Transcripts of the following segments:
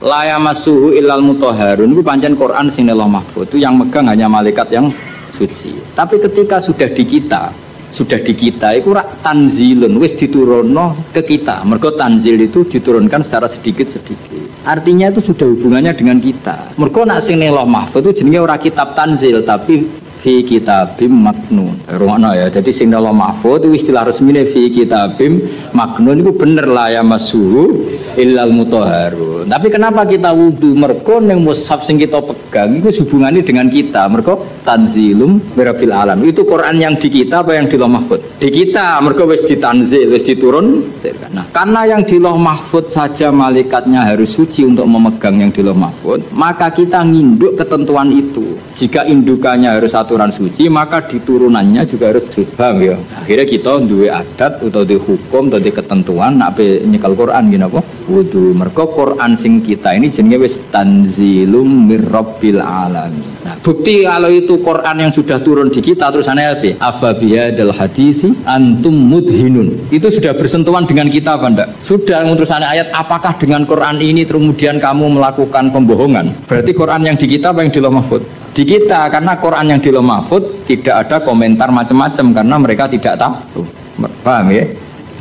La yamassuhu illal mutahharun itu pancen Quran sing Lauh Mahfuz itu yang megang hanya malaikat yang suci. Tapi ketika sudah di kita itu tanzilun wis diturunno ke kita. Mergo tanzil itu diturunkan secara sedikit-sedikit. Artinya itu sudah hubungannya dengan kita. Mergo nak sing Lauh Mahfuz itu jenenge ora kitab tanzil tapi fi kitabim maknun. Rumakno ya. Jadi sing Lauh Mahfuz itu istilah resmine fi kitabim maknun itu bener la yamassuhu illal mutahharun. Tapi kenapa kita wudu? Mergo ning mushaf sing kita pegang itu hubungannya dengan kita. Mergo tanzilum mirabbil alam. Itu Quran yang di kita apa yang di Lauh Mahfuz? Di kita. Mergo wis ditanzil, wis diturun. Nah, karena yang di Lauh Mahfuz saja malaikatnya harus suci untuk memegang yang di Lauh Mahfuz, maka kita nginduk ketentuan itu. Jika indukannya harus aturan suci, maka diturunannya juga harus suci. Paham ya? Akhirnya kita duwe adat atau duwe hukum atau duwe ketentuan nak nyekel Quran gini apa? Wudu. Mergo Quran sing kita ini jenenge wis tanzilum mirabbil alamin. Nah, bukti kalau itu Quran yang sudah turun di kita terusannya apa? Afa bihadzal haditsi antum mudhinun. Itu sudah bersentuhan dengan kita apa enggak? Sudah. Terusannya ayat apakah dengan Quran ini kemudian kamu melakukan pembohongan? Berarti Quran yang di kita apa yang di Lauh Mahfuz? Di kita, karena Quran yang di Lauh Mahfuz tidak ada komentar macam-macam karena mereka tidak tahu. Paham ya?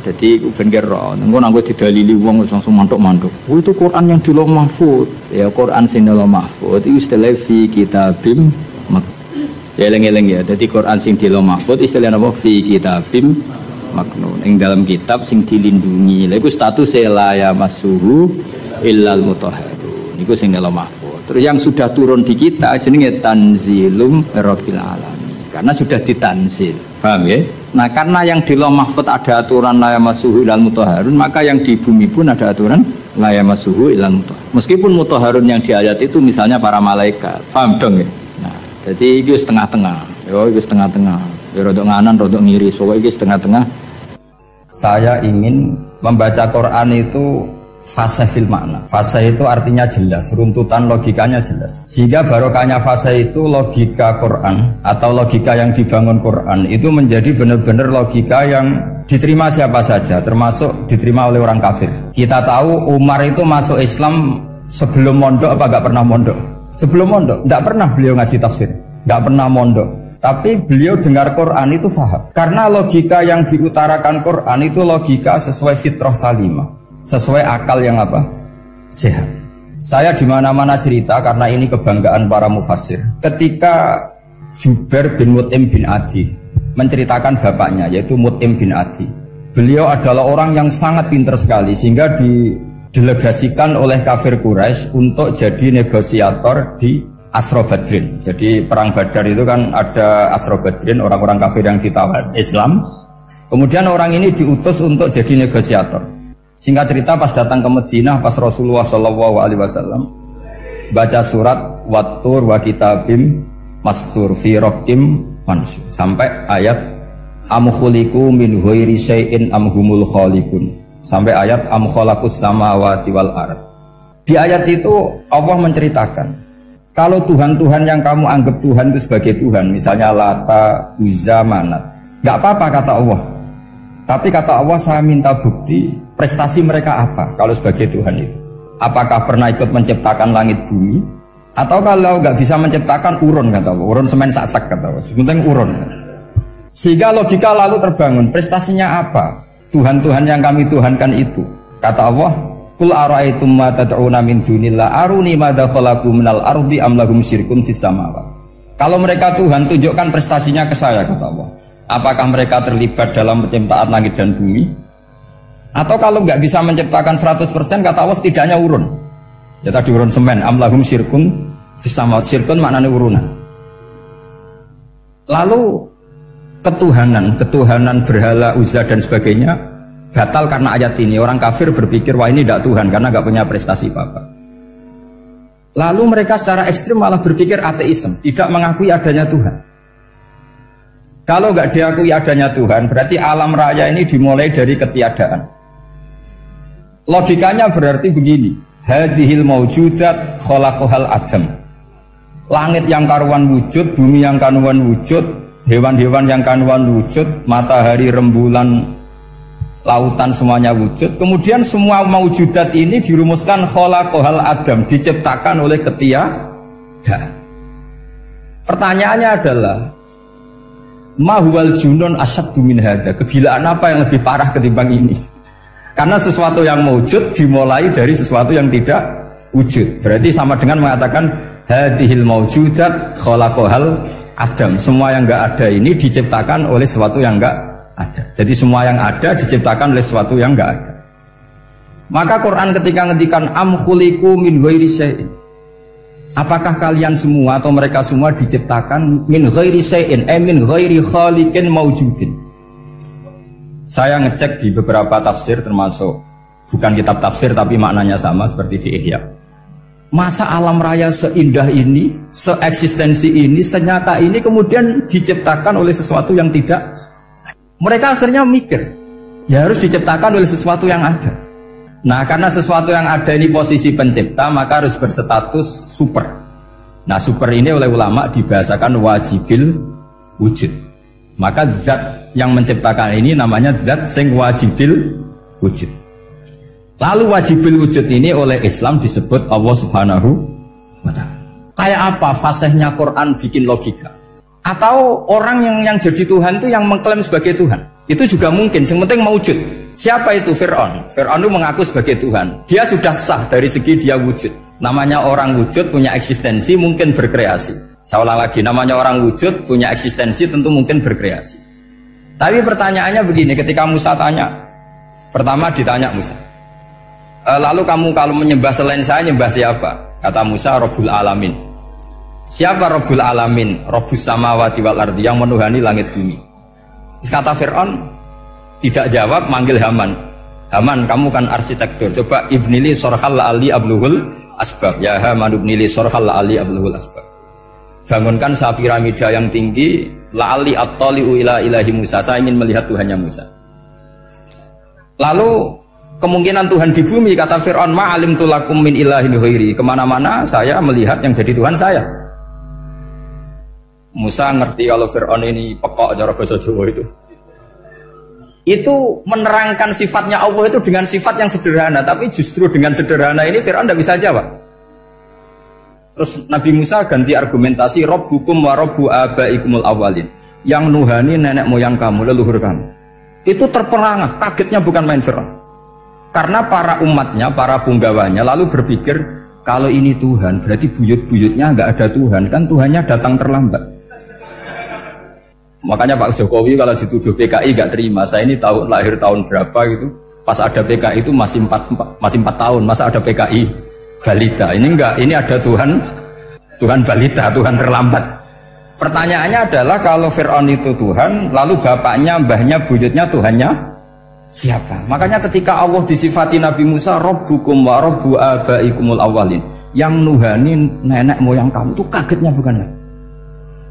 Jadi ben kira engko nang didalili wong langsung mantuk-mantuk. Oh itu Quran yang di Lauh Mahfuz. Ya Quran sing di Lauh Mahfuz itu istilah fi kitabim ya eling-eling ya. Jadi Quran sing di Lauh Mahfuz istilahnya apa? Fi kitabim maknun. Ing dalam kitab sing dilindungi. Lha iku status la yamassuhu illal mutahharun. Niku sing di Lauh Mahfuz. Terus yang sudah turun di kita jenenge tanzilum rabbil alamin. Karena sudah ditanzil. Paham ya? Nah, karena yang di Lauh Mahfuz ada aturan la yamassuhu illal mutahharun, maka yang di bumi pun ada aturan la yamassuhu illal mutahharun. Meskipun mutahharun yang di ayat itu misalnya para malaikat. Paham dong ya? Nah, jadi itu setengah-tengah. Yo, itu setengah-tengah. Ya rodok nganan, rodok ngiri. Pokoknya itu setengah-tengah. Saya ingin membaca Quran itu fase fil makna. Fase itu artinya jelas, runtutan logikanya jelas. Sehingga barokahnya fase itu logika Quran atau logika yang dibangun Quran itu menjadi benar-benar logika yang diterima siapa saja, termasuk diterima oleh orang kafir. Kita tahu Umar itu masuk Islam sebelum mondok apa gak pernah mondok? Sebelum mondok, gak pernah beliau ngaji tafsir, gak pernah mondok. Tapi beliau dengar Quran itu faham. Karena logika yang diutarakan Quran itu logika sesuai fitrah salimah. Sesuai akal yang apa? Sehat. Saya di mana-mana cerita karena ini kebanggaan para mufassir. Ketika Jubair bin Mut'im bin Adi menceritakan bapaknya yaitu Mut'im bin Adi. Beliau adalah orang yang sangat pintar sekali sehingga didelegasikan oleh kafir Quraisy untuk jadi negosiator di Asra Badrin. Jadi perang Badar itu kan ada Asra Badrin, orang-orang kafir yang ditawar Islam. Kemudian orang ini diutus untuk jadi negosiator. Singkat cerita pas datang ke Madinah pas Rasulullah SAW baca surat Wattur wa kitabim mastur fi raqim mansur sampai ayat am khuliqu min ghairi syai'in am humul khaliqun sampai ayat am khalaqus samawati wal ard. Di ayat itu Allah menceritakan kalau Tuhan-Tuhan yang kamu anggap Tuhan itu sebagai Tuhan, misalnya Lata, Uzza, Manat, nggak apa-apa kata Allah. Tapi kata Allah saya minta bukti prestasi mereka apa kalau sebagai Tuhan itu. Apakah pernah ikut menciptakan langit bumi? Atau kalau nggak bisa menciptakan urun kata Allah, urun semen sak kata Allah, penting urun. Sehingga logika lalu terbangun, prestasinya apa? Tuhan-Tuhan yang kami tuhankan itu. Kata Allah, Qul ara'aytum ma tad'una min dunillah aruni madza khalaqu minal ardi am lahum syirkun fis samawati. Kalau mereka Tuhan, tunjukkan prestasinya ke saya kata Allah. Apakah mereka terlibat dalam penciptaan langit dan bumi? Atau kalau nggak bisa menciptakan 100% kata Allah setidaknya urun. Ya tadi urun semen, amlahum syirkun fisamawat, syirkun maknanya urunan. Lalu ketuhanan berhala Uzza dan sebagainya batal karena ayat ini. Orang kafir berpikir wah ini tidak Tuhan karena nggak punya prestasi apa-apa. Lalu mereka secara ekstrim malah berpikir ateisme, tidak mengakui adanya Tuhan. Kalau nggak diakui adanya Tuhan, berarti alam raya ini dimulai dari ketiadaan. Logikanya berarti begini, hadhil maujudat khalaqahal adam. Langit yang karuan wujud, bumi yang karuan wujud, hewan-hewan yang karuan wujud, matahari, rembulan, lautan semuanya wujud. Kemudian semua maujudat ini dirumuskan khalaqahal Adam, diciptakan oleh ketiadaan. Pertanyaannya adalah mahwal junun asyaddu min hadza, kegilaan apa yang lebih parah ketimbang ini? Karena sesuatu yang wujud dimulai dari sesuatu yang tidak wujud. Berarti sama dengan mengatakan hadhil maujudat khalaqahal Adam. Semua yang enggak ada ini diciptakan oleh sesuatu yang enggak ada. Jadi semua yang ada diciptakan oleh sesuatu yang enggak ada. Maka Quran ketika ngendikan am khuliqu min ghairi syai'in, apakah kalian semua atau mereka semua diciptakan min ghairi syai'in, min ghairi khaliqin maujudin? Saya ngecek di beberapa tafsir, termasuk bukan kitab tafsir tapi maknanya sama seperti di Ihya. Masa alam raya seindah ini, seeksistensi ini, senyata ini kemudian diciptakan oleh sesuatu yang tidak. Mereka akhirnya mikir, ya harus diciptakan oleh sesuatu yang ada. Nah, karena sesuatu yang ada ini posisi pencipta, maka harus berstatus super. Nah, super ini oleh ulama dibahasakan wajibil wujud. Maka zat yang menciptakan ini namanya zat sing wajibil wujud. Lalu wajibil wujud ini oleh Islam disebut Allah Subhanahu wa ta'ala. Kayak apa fasihnya Quran bikin logika? Atau orang yang jadi Tuhan itu yang mengklaim sebagai Tuhan? Itu juga mungkin, yang penting mewujud. Siapa itu? Fir'aun. Fir'aun itu mengaku sebagai Tuhan. Dia sudah sah dari segi dia wujud. Namanya orang wujud punya eksistensi, mungkin berkreasi. Saya ulang lagi, namanya orang wujud punya eksistensi, tentu mungkin berkreasi. Tapi pertanyaannya begini, ketika Musa tanya, pertama ditanya Musa, lalu kamu kalau menyembah selain saya, nyembah siapa? Kata Musa, Rabbul Alamin. Siapa Rabbul Alamin? Rabbus samawati wal ardi, yang menuhani langit bumi. Terus kata Fir'aun, tidak jawab, manggil Haman. Haman, kamu kan arsitektur, coba ibnili sorhal la'ali abluhul asbab. Ya Haman ibnili sorhal la'ali abluhul asbab. Bangunkan satu piramida yang tinggi, la'ali at-tali'u ila ilahi Musa, saya ingin melihat Tuhannya Musa. Lalu kemungkinan Tuhan di bumi, kata Fir'aun, ma'alim tulakum min ilahin ghairi, kemana-mana saya melihat yang jadi Tuhan saya. Musa ngerti kalau Fir'aun ini pekok cara bahasa Jawa itu menerangkan sifatnya Allah itu dengan sifat yang sederhana, tapi justru dengan sederhana ini Fir'aun tidak bisa jawab. Terus Nabi Musa ganti argumentasi, Rabbukum wa Rabbu abaikumul awalin, yang nuhani nenek moyang kamu, leluhur kamu. Itu terperangah, kagetnya bukan main Fir'aun. Karena para umatnya, para punggawanya lalu berpikir, kalau ini Tuhan berarti buyut-buyutnya nggak ada Tuhan, kan Tuhannya datang terlambat. Makanya Pak Jokowi kalau dituduh PKI nggak terima. Saya ini lahir tahun berapa gitu, pas ada PKI itu masih 4 tahun, masa ada PKI balita? Ini enggak, ini ada Tuhan balita, Tuhan terlambat. Pertanyaannya adalah kalau Fir'aun itu Tuhan, lalu bapaknya, mbahnya, buyutnya Tuhannya siapa? Makanya ketika Allah disifati Nabi Musa, Rabbukum wa Rabbu abaikumul awalin, yang nuhani nenek moyang kamu, itu kagetnya bukan main.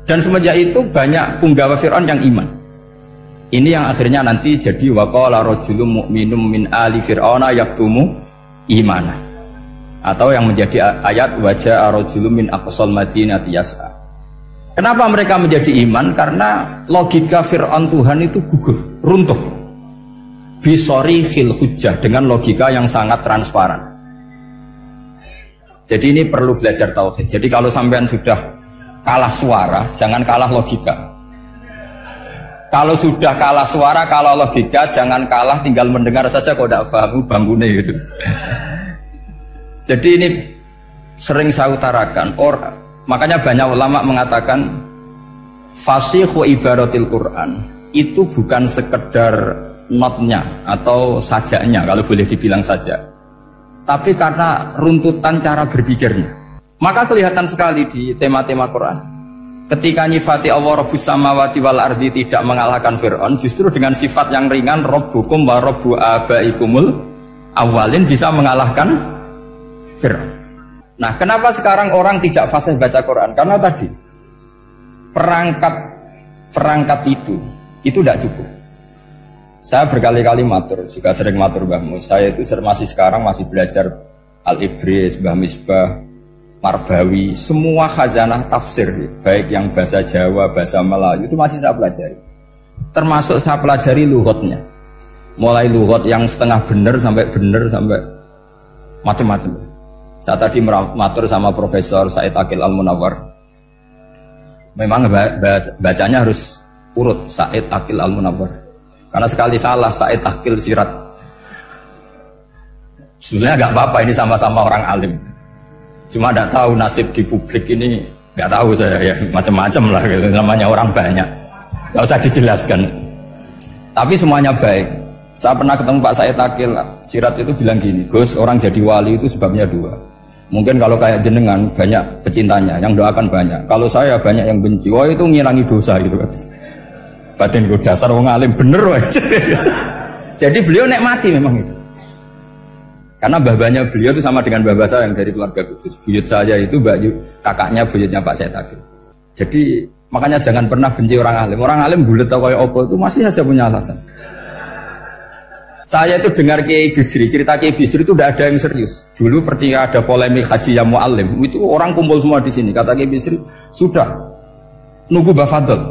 Dan semenjak itu banyak punggawa Fir'aun yang iman. Ini yang akhirnya nanti jadi waqala rajulun mu'minum min ali fir'auna yaktumu imana, atau yang menjadi ayat wajah rajulun min aqsal madinati yas'a. Kenapa mereka menjadi iman? Karena logika Fir'aun Tuhan itu gugur, runtuh. Bisori khil hujjah, dengan logika yang sangat transparan. Jadi ini perlu belajar tauhid. Jadi kalau sampean sudah kalah suara, jangan kalah logika. Kalau sudah kalah suara, kalah logika, jangan kalah tinggal mendengar saja kok tidak paham bangunnya gitu. Jadi ini sering saya utarakan, makanya banyak ulama mengatakan fasihhu ibaratil Quran itu bukan sekedar notnya atau sajaknya, kalau boleh dibilang saja, tapi karena runtutan cara berpikirnya. Maka kelihatan sekali di tema-tema Quran, ketika nyifati Allah Rabbus samawati wal ardi tidak mengalahkan Fir'aun, justru dengan sifat yang ringan Rabbukum wa Rabbu abaikumul awalin bisa mengalahkan Fir'aun. Nah, kenapa sekarang orang tidak fasih baca Quran? Karena tadi perangkat itu tidak cukup. Saya berkali-kali matur, juga sering matur Mbah Mus, saya itu sekarang masih belajar Al-Ibris, Mbah Misbah, Marbawi, semua khazanah tafsir, baik yang bahasa Jawa, bahasa Melayu, itu masih saya pelajari. Termasuk saya pelajari lughatnya. Mulai lughat yang setengah bener sampai macam-macam. Saya tadi matur sama Profesor Said Aqil Al-Munawwar. Memang bacanya harus urut Said Aqil Al-Munawwar. Karena sekali salah Said Aqil Sirat. Sebenarnya nggak apa-apa, ini sama-sama orang alim. Cuma tidak tahu nasib di publik ini, nggak tahu saya ya, macam-macam lah gitu. Namanya orang banyak, nggak usah dijelaskan. Tapi semuanya baik. Saya pernah ketemu Pak Said Aqil Sirat itu bilang gini, Gus, orang jadi wali itu sebabnya dua. Mungkin kalau kayak jenengan banyak pecintanya, yang doakan banyak. Kalau saya banyak yang benci, wah itu ngilangi dosa gitu kan. Batin gue dasar wong alim bener wah. Jadi beliau nikmati memang itu. Karena babanya beliau itu sama dengan babah saya yang dari keluarga Kudus. Buyut saya itu kakaknya buyutnya Pak Said Aqil. Jadi makanya jangan pernah benci orang alim. Orang alim bulet atau kayak opo itu masih saja punya alasan. Saya itu dengar Kiai Bisri, cerita Kiai Bisri itu tidak ada yang serius. Dulu ketika ada polemik haji yang mu'alim, itu orang kumpul semua di sini. Kata Kiai Bisri, sudah nunggu Mbah Fadl.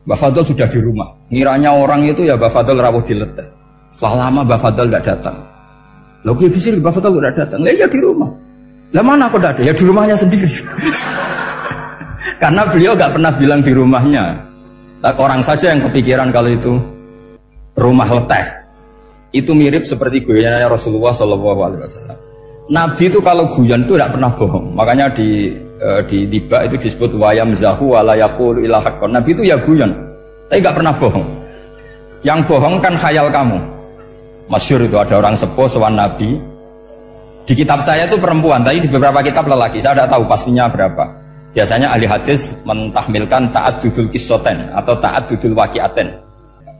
Mbah Fadl sudah di rumah. Ngiranya orang itu ya Mbah Fadl rawuh dileteh. Setelah lama Mbah Fadl tidak datang. Loh Kiai Bisri, Mbah Fadl tidak datang. Lah ya di rumah. Lah mana kok tidak ada? Ya di rumahnya sendiri. Karena beliau nggak pernah bilang di rumahnya. Orang saja yang kepikiran kalau itu rumah leteh. Itu mirip seperti guyonannya Rasulullah SAW. Nabi itu kalau guyon itu tidak pernah bohong. Makanya di tiba itu disebut wayam zahu wala yaqulu illa haqqan. Nabi itu ya guyon, tapi nggak pernah bohong. Yang bohong kan khayal kamu. Masyhur itu ada orang sepuh sowan Nabi. Di kitab saya itu perempuan, tapi di beberapa kitab lelaki. Saya tidak tahu pastinya berapa. Biasanya ahli hadis mentahmilkan ta'addudul qissaten atau ta'addudul waqi'aten.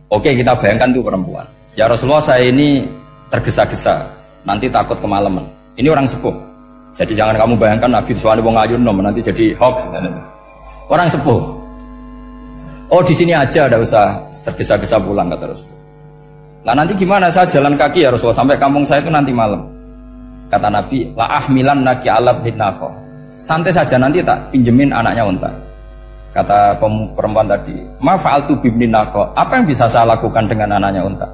Oke, kita bayangkan itu perempuan. Ya Rasulullah, saya ini tergesa-gesa, nanti takut kemalaman. Ini orang sepuh. Jadi jangan kamu bayangkan Nabi suami wong ayu nom nanti jadi hok. Orang sepuh. Oh di sini aja, ada usah tergesa-gesa pulang kata Rasulullah. Nah nanti gimana, saya jalan kaki ya Rasulullah sampai kampung saya itu nanti malam. Kata Nabi, la ahmilan naki alab hinako. Santai saja, nanti tak pinjemin anaknya unta. Kata perempuan tadi, ma fa'altu bibni nako. Apa yang bisa saya lakukan dengan anaknya unta?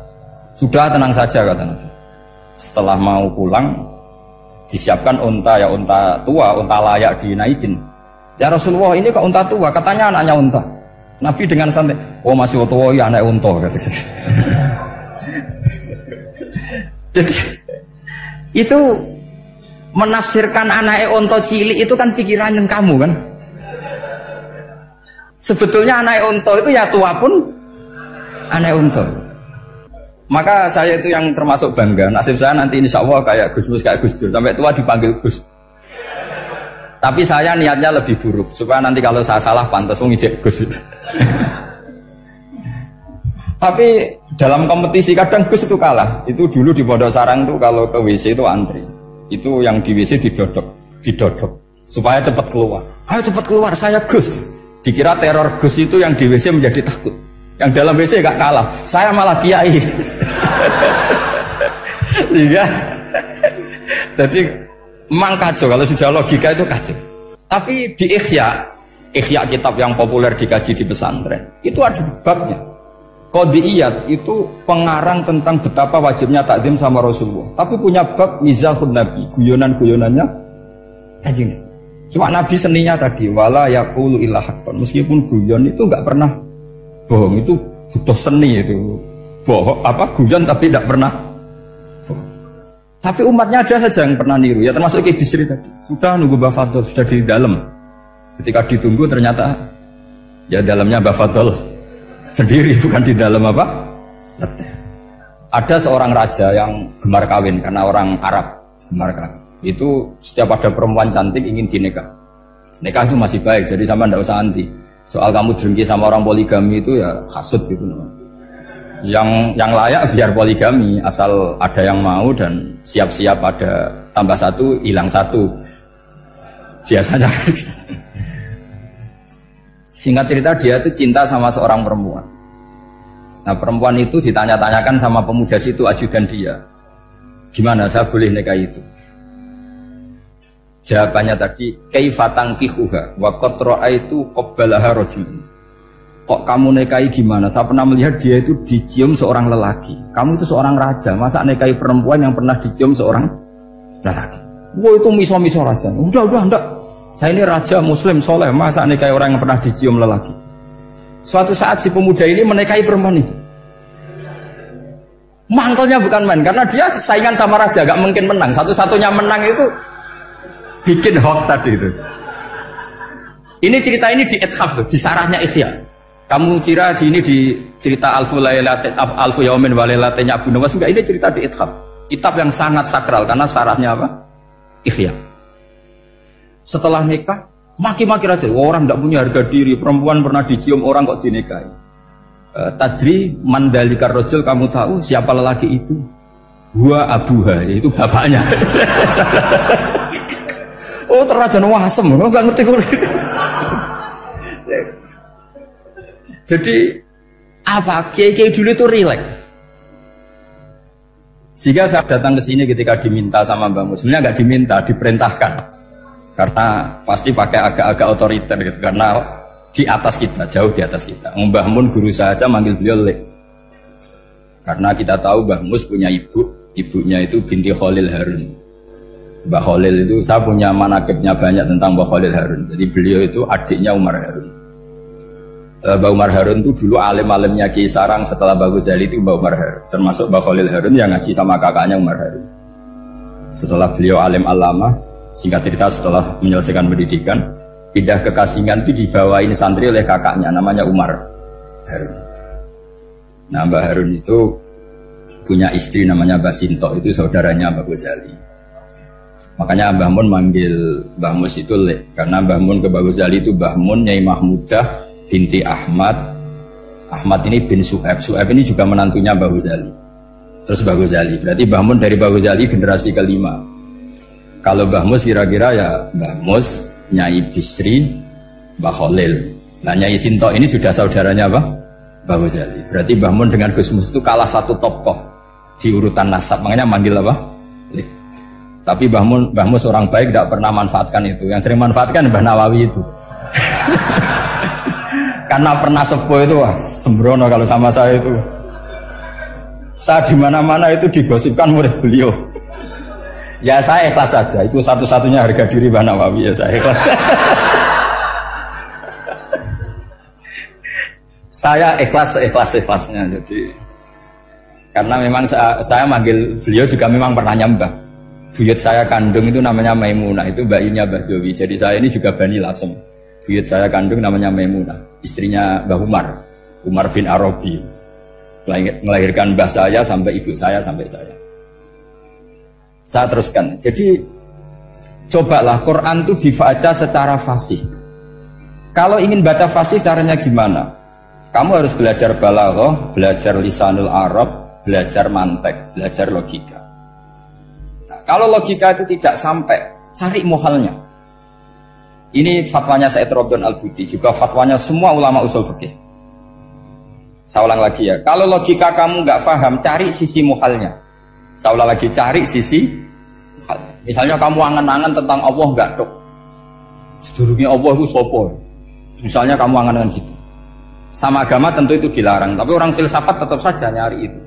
Sudah, tenang saja kata Nabi. Setelah mau pulang, disiapkan unta, ya unta tua, unta layak dinaikin. Ya Rasulullah, ini kok unta tua? Katanya anaknya unta. Nabi dengan santai, oh masih tua ya anak unta. Jadi itu menafsirkan anaknya unta cilik itu kan pikiran yang kamu kan. Sebetulnya anak unta itu ya tua pun anak unta. Maka saya itu yang termasuk bangga. Nasib saya nanti insya Allah kayak Gus Mus, kayak Gus Dur. Sampai tua dipanggil Gus. Tapi saya niatnya lebih buruk. Supaya nanti kalau saya salah pantas ngijek Gus. Tapi dalam kompetisi kadang Gus itu kalah. Itu dulu di Pondok Sarang itu kalau ke WC itu antri. Itu yang di WC didodok. Supaya cepat keluar. Ayo cepat keluar, saya Gus. Dikira teror Gus itu yang di WC menjadi takut. Yang dalam WC gak kalah, saya malah kiai. Iya. Jadi memang kacau, kalau sudah logika itu kacau. Tapi di Ihya kitab yang populer dikaji di pesantren, itu ada babnya. Qadiyat itu pengarang tentang betapa wajibnya takzim sama Rasulullah. Tapi punya bab mizahun Nabi, guyonan-guyonannya Kanjeng. Cuma Nabi seninya tadi wala yaqulu illa haqqan. Meskipun guyon itu enggak pernah bohong, itu butuh seni itu. Bohong apa guyon tapi tidak pernah bohong. Tapi umatnya ada saja yang pernah niru, ya termasuk Kiai Bisri tadi. Sudah nunggu Mbah Fadl, sudah di dalam. Ketika ditunggu ternyata ya dalamnya Mbah Fadl sendiri, bukan di dalam apa? Leteh. Ada seorang raja yang gemar kawin karena orang Arab gemar kawin. Itu setiap ada perempuan cantik ingin dinikah. Nikah itu masih baik, jadi sama ndak usah anti. Soal kamu dengki sama orang poligami itu ya hasud gitu. Yang layak biar poligami, asal ada yang mau dan siap-siap ada tambah satu, hilang satu. Biasanya. Singkat cerita dia itu cinta sama seorang perempuan. Nah perempuan itu ditanya-tanyakan sama pemuda situ ajudan dia. Gimana saya boleh nikah itu? Jawabannya tadi kaifa tankihuha wa qad ra'aitu qabbalaha rajulun. kok kamu nikahi gimana? Saya pernah melihat dia itu dicium seorang lelaki. Kamu itu seorang raja, masa nikahi perempuan yang pernah dicium seorang lelaki? Wah itu miso-miso raja. Udah enggak. Saya ini raja muslim soleh, masa nikahi orang yang pernah dicium lelaki? Suatu saat si pemuda ini menikahi perempuan itu. Mangkelnya bukan main, karena dia saingan sama raja, gak mungkin menang. Satu-satunya menang itu bikin hoax tadi itu. Ini cerita ini di Ithaf, di sarahnya Ihya. Kamu kira ini di cerita Alfu Yaumin wa Lailatin Abu Nawas, enggak, ini cerita di Ithaf. Kitab yang sangat sakral karena sarahnya apa? Ihya. Setelah nikah, maki-maki raja. Orang tidak punya harga diri, perempuan pernah dicium orang kok dinikahi. Tadri mandalikar rojul, kamu tahu siapa lelaki itu? Gua abuha, yaitu bapaknya. Oh terrajan wasem, lo nggak ngerti gue. Jadi apa? Kiai dulu itu rileks. Sehingga saya datang ke sini ketika diminta sama Mbak Mus. Sebenarnya nggak diminta, diperintahkan. Karena pasti pakai agak-agak otoriter gitu. Karena di atas kita, jauh di atas kita. Mbah Mun guru saja manggil beliau Lek. Karena kita tahu Mbah Mus punya ibu, ibunya itu binti Khalil Harun. Mbah Khalil itu, saya punya manaqibnya banyak tentang Mbah Khalil Harun. Jadi beliau itu adiknya Umar Harun. Mbah Umar Harun itu dulu alim-alimnya Ki Sarang, setelah Mbah Ghazali itu Mbah Umar Harun. Termasuk Mbah Khalil Harun yang ngaji sama kakaknya Umar Harun. Setelah beliau alim alama, singkat cerita setelah menyelesaikan pendidikan, pindah ke Kasingan itu dibawain santri oleh kakaknya namanya Umar Harun. Nah Mbah Harun itu punya istri namanya Mbah Sinto, itu saudaranya Mbah Ghazali. Makanya Mbah Mun manggil Mbah Mus itu Lek, karena Mbah Mun ke Mbah Ghazali itu Mbah Mun Nyai Mahmudah binti Ahmad. Ahmad ini bin Su'aib. Su'aib ini juga menantunya Mbah Ghazali. Terus Mbah Ghazali, berarti Mbah Mun dari Mbah Ghazali generasi kelima. Kalau Mbah Mus kira-kira ya Mbah Mus, Nyai Bisri, Mbah Khalil. Nah Nyai Sinto ini sudah saudaranya apa? Mbah Ghazali. Berarti Mbah Mun dengan Gus Mus itu kalah satu tokoh di urutan nasab. Makanya manggil apa? Lek. Tapi Mbah Mus orang baik, tidak pernah manfaatkan itu. Yang sering manfaatkan Mbah Nawawi itu. Karena pernah sepuh itu, wah sembrono kalau sama saya itu. Saya di mana-mana itu digosipkan murid beliau. Ya saya ikhlas saja, itu satu-satunya harga diri Mbah Nawawi, ya saya ikhlas. Saya ikhlas-ikhlasnya, jadi karena memang saya manggil beliau juga memang pernah nyembah. Buyut saya kandung itu namanya Maimunah, itu mbaknya Mbah Dowi. Jadi saya ini juga Bani Lasem. Buyut saya kandung namanya Maimunah, istrinya Mbah Umar bin Arabi. Melahirkan mbah saya sampai ibu saya sampai saya. Saya teruskan. Jadi cobalah Quran itu dibaca secara fasih. Kalau ingin baca fasih caranya gimana? Kamu harus belajar balaghah, belajar lisanul Arab, belajar mantek, belajar logika. Nah, kalau logika itu tidak sampai, cari muhalnya. Ini fatwanya Said Robdon Al-Buti, juga fatwanya semua ulama usul fikih. Saya ulang lagi ya, kalau logika kamu nggak paham, cari sisi muhalnya. Saya ulang lagi, cari sisi muhalnya. Misalnya kamu angan-angan tentang Allah nggak dok, sedurungnya Allah itu sopo. Misalnya kamu angan-angan gitu. Sama agama tentu itu dilarang, tapi orang filsafat tetap saja nyari itu.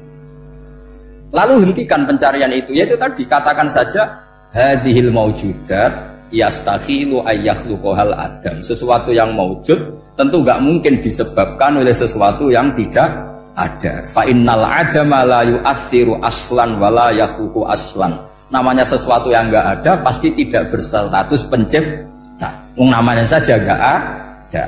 Lalu hentikan pencarian itu, yaitu tadi katakan saja hadhil maujudat yastakhilu ayyakhluqahal adam. Sesuatu yang maujud tentu nggak mungkin disebabkan oleh sesuatu yang tidak ada. Fa innal adama la yu'athiru aslan wala yakhluqu aslan. Namanya sesuatu yang nggak ada pasti tidak berstatus pencipta. Namanya saja nggak ada.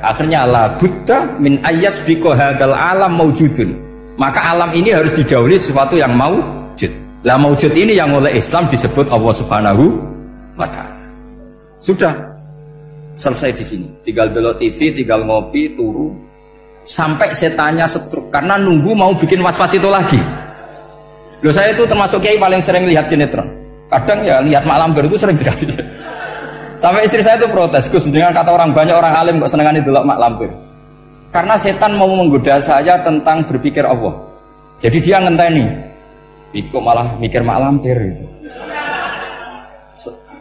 Akhirnya la budda min ayyasbiqa hadzal alam maujudun. Maka alam ini harus didahului sesuatu yang maujud. Lah maujud ini yang oleh Islam disebut Allah Subhanahu wa taala. Sudah selesai di sini. Tinggal delok TV, tinggal ngopi, turu sampai setannya setruk karena nunggu mau bikin was-was itu lagi. Loh saya itu termasuk kiai paling sering lihat sinetron. Kadang ya lihat Mak Lampir itu sering tidak. Sampai istri saya itu protes, Gus, dengan kata orang banyak orang alim kok senengan itu Mak Lampir. Karena setan mau menggoda saya tentang berpikir Allah. Jadi dia ngenteni. Kok malah mikir Mak Lampir gitu.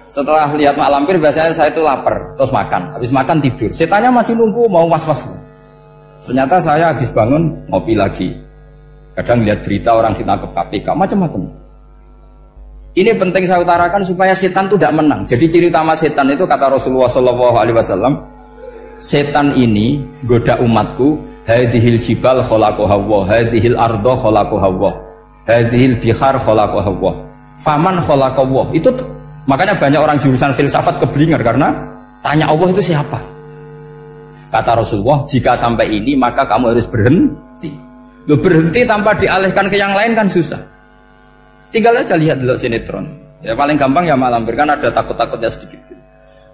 Setelah lihat Mak Lampir biasanya saya itu lapar, terus makan. Habis makan tidur. Setannya masih nunggu mau was-was. Ternyata saya habis bangun ngopi lagi. Kadang lihat berita orang ditangkap KPK, macam-macam. Ini penting saya utarakan supaya setan itu tidak menang. Jadi ciri utama setan itu kata Rasulullah SAW, setan ini goda umatku, hadhil jibal khalaqaha Allah, hadhil ardo khalaqaha Allah, hadhil bihar khalaqaha Allah, faman khalaqaha Allah. Itu makanya banyak orang jurusan filsafat keblinger karena tanya Allah itu siapa. Kata Rasulullah, jika sampai ini maka kamu harus berhenti. Lo berhenti tanpa dialihkan ke yang lain kan susah. Tinggal aja lihat dulu sinetron. Ya paling gampang ya Mak Lampir, kan ada takut-takutnya sedikit.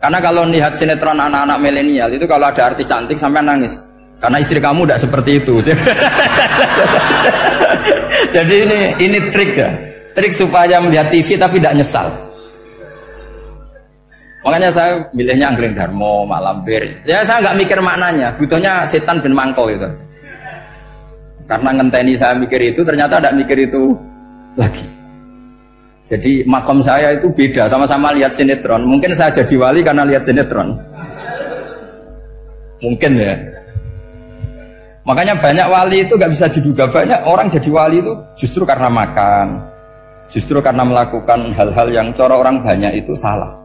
Karena kalau lihat sinetron anak-anak milenial itu kalau ada artis cantik sampai nangis. Karena istri kamu tidak seperti itu. Jadi ini trik ya. Trik supaya melihat TV tapi tidak nyesal. Makanya saya milihnya Angling Darmo, Mak Lampir. Ya saya nggak mikir maknanya, butuhnya setan bin mangkol itu. Karena ngenteni saya mikir itu, ternyata tidak mikir itu lagi. Jadi makom saya itu beda, sama-sama lihat sinetron. Mungkin saya jadi wali karena lihat sinetron. Mungkin ya. Makanya banyak wali itu nggak bisa diduga. Banyak orang jadi wali itu justru karena makan, justru karena melakukan hal-hal yang cara orang banyak itu salah.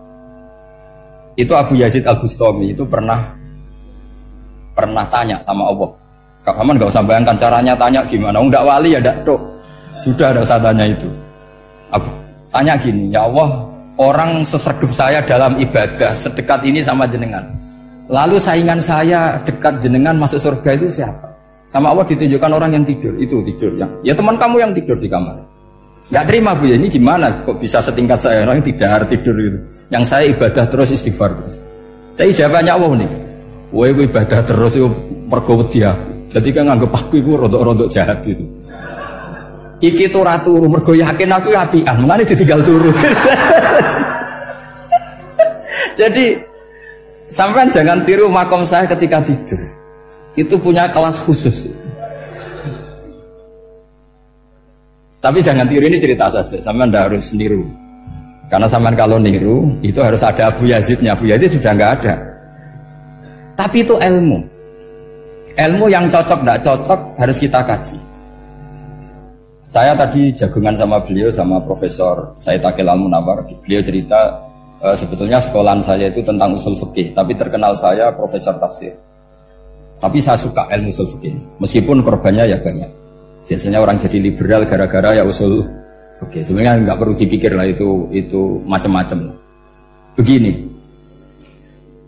Itu Abu Yazid Al-Bustami itu pernah tanya sama Allah. Kak Haman nggak usah bayangkan caranya tanya gimana. Enggak wali ya enggak tok. Sudah ada usah tanya itu. Abu tanya gini, ya Allah, orang sesregep saya dalam ibadah sedekat ini sama jenengan. Lalu saingan saya dekat jenengan masuk surga itu siapa? Sama Allah ditunjukkan orang yang tidur, itu tidur yang. Ya teman kamu yang tidur di kamar. Gak terima Bu ya, ini gimana kok bisa setingkat saya orang yang tidak tidur gitu. Yang saya ibadah terus istighfar terus. Tapi jawabannya Allah nih. Woe ibadah terus itu mergo wedi aku. Jadi kan nganggep aku itu rodok-rodok jahat gitu. Iki tuh ratu mergo yakin aku apian, mengane ditinggal turu. Jadi sampean jangan tiru makom saya ketika tidur. Itu punya kelas khusus. Tapi jangan tiru, ini cerita saja. Sampean ndak harus niru. Karena sampean kalau niru itu harus ada Abu Yazidnya. Abu Yazid sudah nggak ada. Tapi itu ilmu. Ilmu yang cocok ndak cocok harus kita kaji. Saya tadi jagungan sama beliau, sama Profesor Said Aqil Al-Munawar. Beliau cerita sebetulnya sekolahan saya itu tentang usul fikih, tapi terkenal saya Profesor Tafsir. Tapi saya suka ilmu usul fikih, meskipun korbannya ya banyak. Biasanya orang jadi liberal gara-gara ya usul fikih. Sebenarnya nggak perlu dipikir lah itu macam-macam. Begini,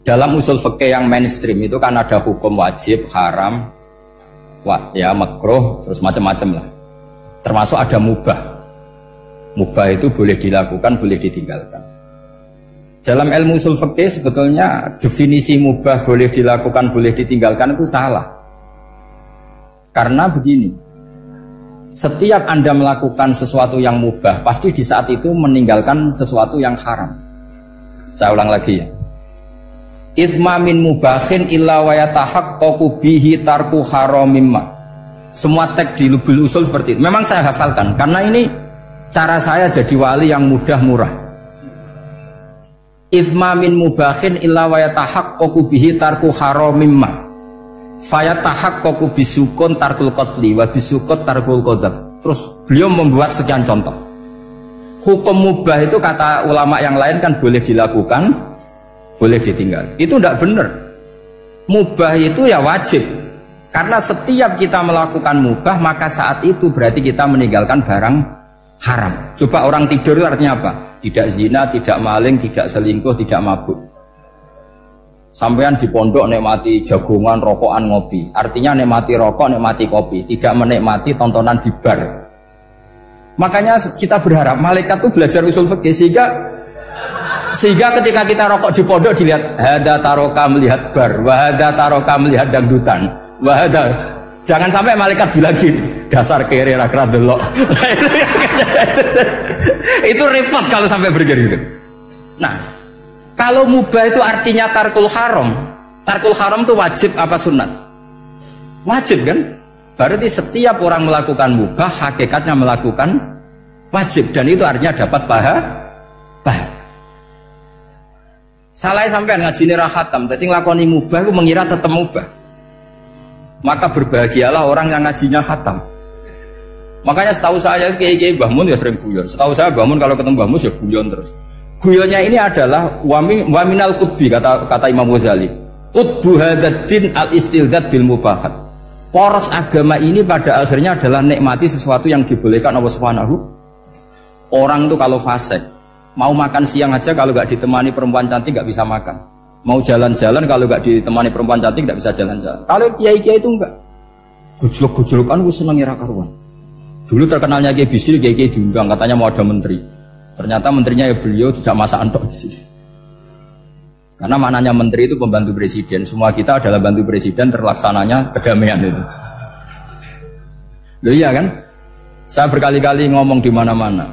dalam usul fikih yang mainstream itu kan ada hukum wajib, haram, ya makruh, terus macam-macam lah. Termasuk ada mubah. Mubah itu boleh dilakukan, boleh ditinggalkan. Dalam ilmu usul fikih sebetulnya definisi mubah boleh dilakukan, boleh ditinggalkan itu salah. Karena begini, setiap Anda melakukan sesuatu yang mubah, pasti di saat itu meninggalkan sesuatu yang haram. Saya ulang lagi ya. Ithma min mubahin illa wa yatahaqqaqu bihi tarku haramimma. Semua teks di Lubul Usul seperti itu. Memang saya hafalkan karena ini cara saya jadi wali yang mudah murah. Ithma min mubahin illa wa yatahaqqaqu bihi tarku haramimma. Fayatahaqqaqu bisukun tarkul qatli wa bisukut tarkul qadzaf. Terus beliau membuat sekian contoh. Hukum mubah itu kata ulama yang lain kan boleh dilakukan, boleh ditinggal. Itu tidak benar. Mubah itu ya wajib. Karena setiap kita melakukan mubah, maka saat itu berarti kita meninggalkan barang haram. Coba orang tidur itu artinya apa? Tidak zina, tidak maling, tidak selingkuh, tidak mabuk. Sampean di pondok nikmati jagongan, rokokan, ngopi. Artinya nikmati rokok, nikmati kopi. Tidak menikmati tontonan di bar. Makanya kita berharap malaikat itu belajar usul fikih sehingga ketika kita rokok di pondok dilihat hada taroka melihat bar, wahada taroka melihat dangdutan, wahada. Jangan sampai malaikat bilang gini, dasar kere rakra delok. Itu repot kalau sampai begitu. Nah, kalau mubah itu artinya tarkul haram. Tarkul haram itu wajib apa sunat? Wajib kan? Berarti setiap orang melakukan mubah hakikatnya melakukan wajib, dan itu artinya dapat pahala. Salah sampean ngajine ra khatam, dadi nglakoni mubah ku mengira tetep mubah. Maka berbahagialah orang yang ngajinya khatam. Makanya setahu saya kiai-kiai Mbah Mun ya sering guyon. Setahu saya Mbah Mun kalau ketemu Mbah Mus ya guyon terus. Guyonnya ini adalah waminal qutbi kata Imam Ghazali. Qutbu hadzal al-istildad bil mubahat. Poros agama ini pada akhirnya adalah nikmati sesuatu yang dibolehkan Allah Subhanahu. Orang itu kalau fasik, mau makan siang aja kalau gak ditemani perempuan cantik gak bisa makan. Mau jalan-jalan kalau gak ditemani perempuan cantik gak bisa jalan-jalan. Kalau kiai-kiai itu enggak. Gujluk-gujlukan wis seneng ira karuan. Dulu terkenalnya Kiai Bisri, Kiai diundang, katanya mau ada menteri. Ternyata menterinya ya beliau tidak masak antok di sini. Karena maknanya menteri itu pembantu presiden. Semua kita adalah bantu presiden terlaksananya kedamaian itu. Loh iya kan? Saya berkali-kali ngomong di mana-mana.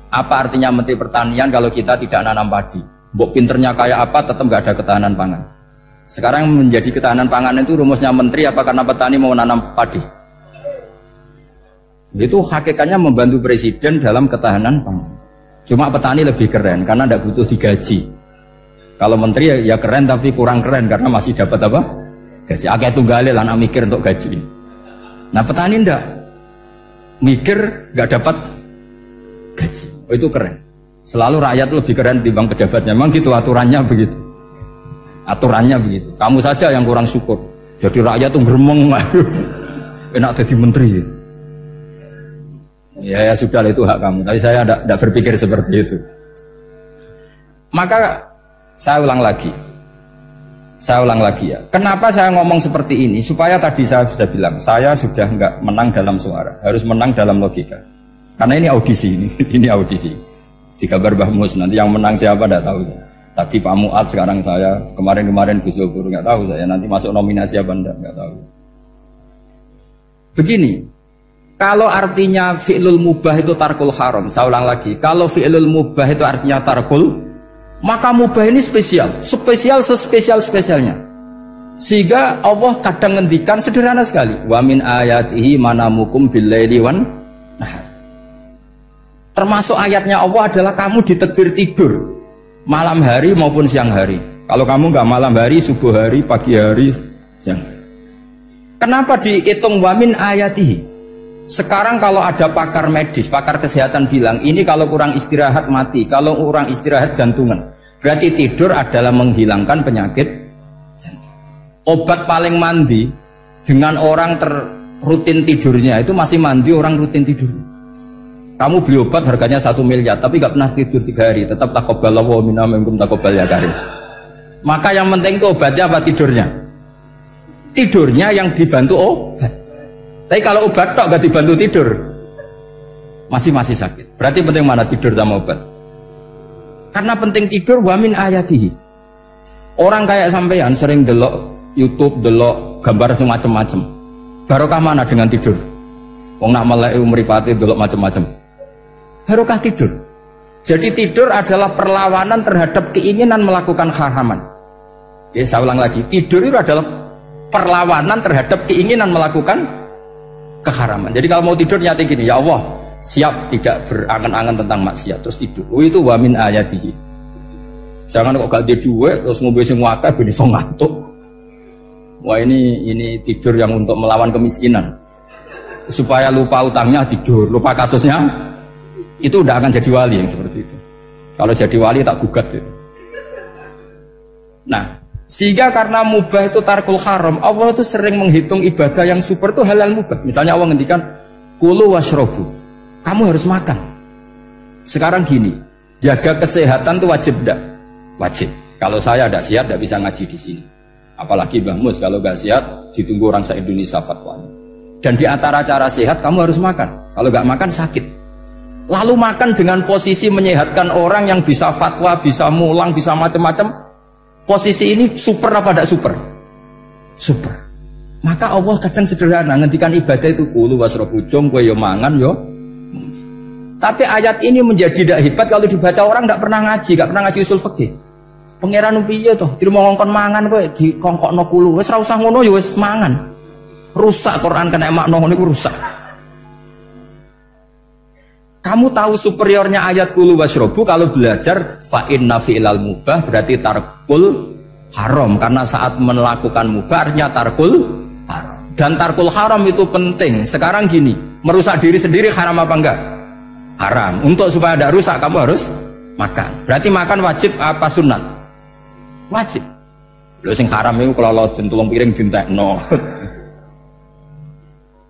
Apa artinya menteri pertanian kalau kita tidak nanam padi? Mbok pinternya kayak apa tetap nggak ada ketahanan pangan. Sekarang menjadi ketahanan pangan itu rumusnya menteri apa karena petani mau nanam padi? Itu hakikatnya membantu presiden dalam ketahanan pangan. Cuma petani lebih keren karena tidak butuh digaji. Kalau menteri ya keren tapi kurang keren karena masih dapat apa? Gaji. Akeh tunggale lan mikir untuk gaji. Nah petani ndak mikir nggak dapat gaji. Oh itu keren. Selalu rakyat lebih keren dibanding pejabatnya. Memang gitu aturannya begitu. Aturannya begitu. Kamu saja yang kurang syukur. Jadi rakyat tuh gremeng. Enak jadi menteri. Ya sudah itu hak kamu. Tapi saya tidak berpikir seperti itu. Maka saya ulang lagi ya. Kenapa saya ngomong seperti ini? Supaya tadi saya sudah bilang, saya sudah nggak menang dalam suara, harus menang dalam logika. Karena ini audisi, ini audisi. Di kabar Mbah Mus, nanti yang menang siapa tidak tahu saya. Tadi Pak Mu'ad, sekarang saya, kemarin Gus Zofur nggak tahu saya. Nanti masuk nominasi apa nggak tahu. Begini. Kalau artinya fi'lul mubah itu tarkul haram, saya ulang lagi. Kalau fi'lul mubah itu artinya tarkul, maka mubah ini spesial sespesialnya. Sehingga Allah kadang ngendikan sederhana sekali. Wa min ayatihi manamukum billaili wan nahar. Termasuk ayatnya Allah adalah kamu ditakdir tidur malam hari maupun siang hari. Kalau kamu nggak malam hari, subuh hari, pagi hari, siang hari. Kenapa dihitung wa min ayatihi? Sekarang kalau ada pakar medis, pakar kesehatan bilang ini kalau kurang istirahat mati, kalau kurang istirahat jantungan. Berarti tidur adalah menghilangkan penyakit jantung. Obat paling mandi dengan orang rutin tidurnya itu masih mandi orang rutin tidur. Kamu beli obat harganya 1 miliar tapi gak pernah tidur 3 hari, tetap taqabbalallahu minna minkum taqabbal ya karim. Maka yang penting itu obatnya apa tidurnya? Tidurnya yang dibantu obat. Tapi kalau obat tok gak dibantu tidur masih sakit. Berarti penting mana tidur sama obat? Karena penting tidur wa min ayatihi. Orang kayak sampean sering delok YouTube, delok gambar semacam-macam. Barokah mana dengan tidur? Wong nak melek mripate delok macam-macam. Barokah tidur. Jadi tidur adalah perlawanan terhadap keinginan melakukan haraman. Ya saya ulang lagi, tidur itu adalah perlawanan terhadap keinginan melakukan keharaman. Jadi kalau mau tidur nyati gini, ya Allah siap tidak berangan-angan tentang maksiat terus tidur. Itu wa min ayatihi. Jangan kok gak ada duit terus ngombe sing akeh ben iso ngantuk. Wah ini tidur yang untuk melawan kemiskinan. Supaya lupa utangnya tidur, lupa kasusnya. Itu udah akan jadi wali yang seperti itu. Kalau jadi wali tak gugat itu. Nah, sehingga karena mubah itu tarkul haram, Allah itu sering menghitung ibadah yang super itu halal mubah. Misalnya Allah ngendikan kulu washrobu, kamu harus makan. Sekarang gini, jaga kesehatan itu wajib enggak? Wajib. Kalau saya tidak sehat tidak bisa ngaji di sini. Apalagi Mbah Mus kalau nggak sehat ditunggu orang se-Indonesia fatwanya. Dan di antara cara sehat kamu harus makan. Kalau nggak makan sakit. Lalu makan dengan posisi menyehatkan orang yang bisa fatwa, bisa mulang, bisa macam-macam. Posisi ini super apa tidak super? Super. Maka Allah kadang sederhana ngendikan ibadah itu kulu wasrobu jom kowe yo mangan yo. Tapi ayat ini menjadi tidak hebat kalau dibaca orang tidak pernah ngaji, tidak pernah ngaji usul fikih. Pangeran piye toh? Dirimo ngongkon mangan kowe dikongkokno kulu. Wis ora usah ngono yo wis mangan. Rusak Quran kena makna ngono iku rusak. Kamu tahu superiornya ayat kulu wasrobu kalau belajar fa inna fi'lal mubah berarti tarkul haram karena saat melakukan mubah artinya tarkul haram. Dan tarkul haram itu penting. Sekarang gini, merusak diri sendiri haram apa enggak? Haram. Untuk supaya tidak rusak kamu harus makan. Berarti makan wajib apa sunat? Wajib. Lho sing haram itu kalau tulung piring dintekno.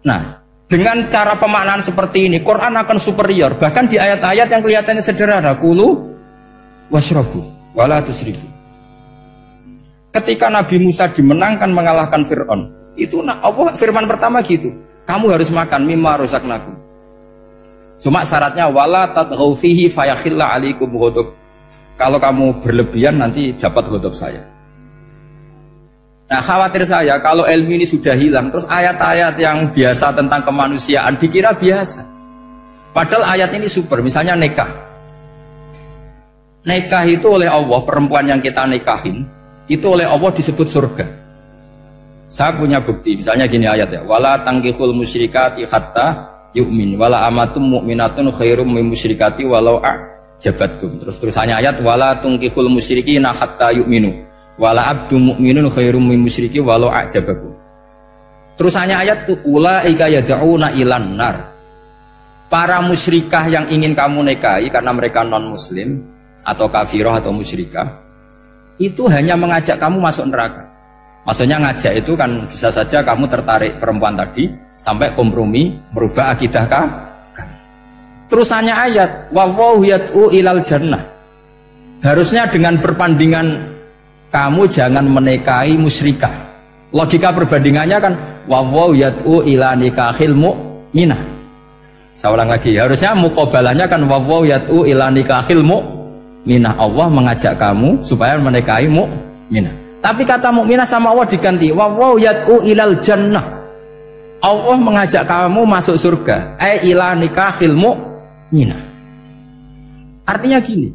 Nah, dengan cara pemaknaan seperti ini, Quran akan superior. Bahkan di ayat-ayat yang kelihatannya sederhana, kulu washrabu wala tusrifu. Ketika Nabi Musa dimenangkan mengalahkan Fir'aun, itu Allah firman pertama gitu, kamu harus makan mimma razaqnakum. Cuma syaratnya wala tadghaw fihi fayakhilla alaikum ghadab. Kalau kamu berlebihan nanti dapat ghadab saya. Nah, khawatir saya kalau ilmu ini sudah hilang, terus ayat-ayat yang biasa tentang kemanusiaan dikira biasa. Padahal ayat ini super, misalnya nikah. Nikah itu oleh Allah, perempuan yang kita nikahin, itu oleh Allah disebut surga. Saya punya bukti, misalnya gini ayat ya, wala tangkihul musyrikati hatta yu'min, wala amatum mu'minatun khairum min musyrikati walau a'jabatkum. Terus hanya ayat wala tangkihul musyrikina hatta yu'minu, wala abdu mu'minun khairum min musyriki walau a'jabakum. Terus hanya ayat tuh ulaika yad'una ilan nar. Para musyrikah yang ingin kamu nikahi karena mereka non muslim atau kafirah atau musyrikah, itu hanya mengajak kamu masuk neraka. Maksudnya ngajak itu kan bisa saja kamu tertarik perempuan tadi sampai kompromi merubah akidah kamu. Terus hanya ayat wallahu yad'u ilal jannah. Harusnya dengan perbandingan kamu jangan menikahi musyrikah. Logika perbandingannya kan wallahu yad'u ila nikahil mu'minah. Saya ulang lagi, harusnya muqabalahnya kan wallahu yad'u ila nikahil mu'minah. Allah mengajak kamu supaya menikahi mu'minah. Tapi kata mukminah sama Allah diganti wallahu yad'u ilal jannah. Allah mengajak kamu masuk surga. Ila nikahil mu'minah. Artinya gini,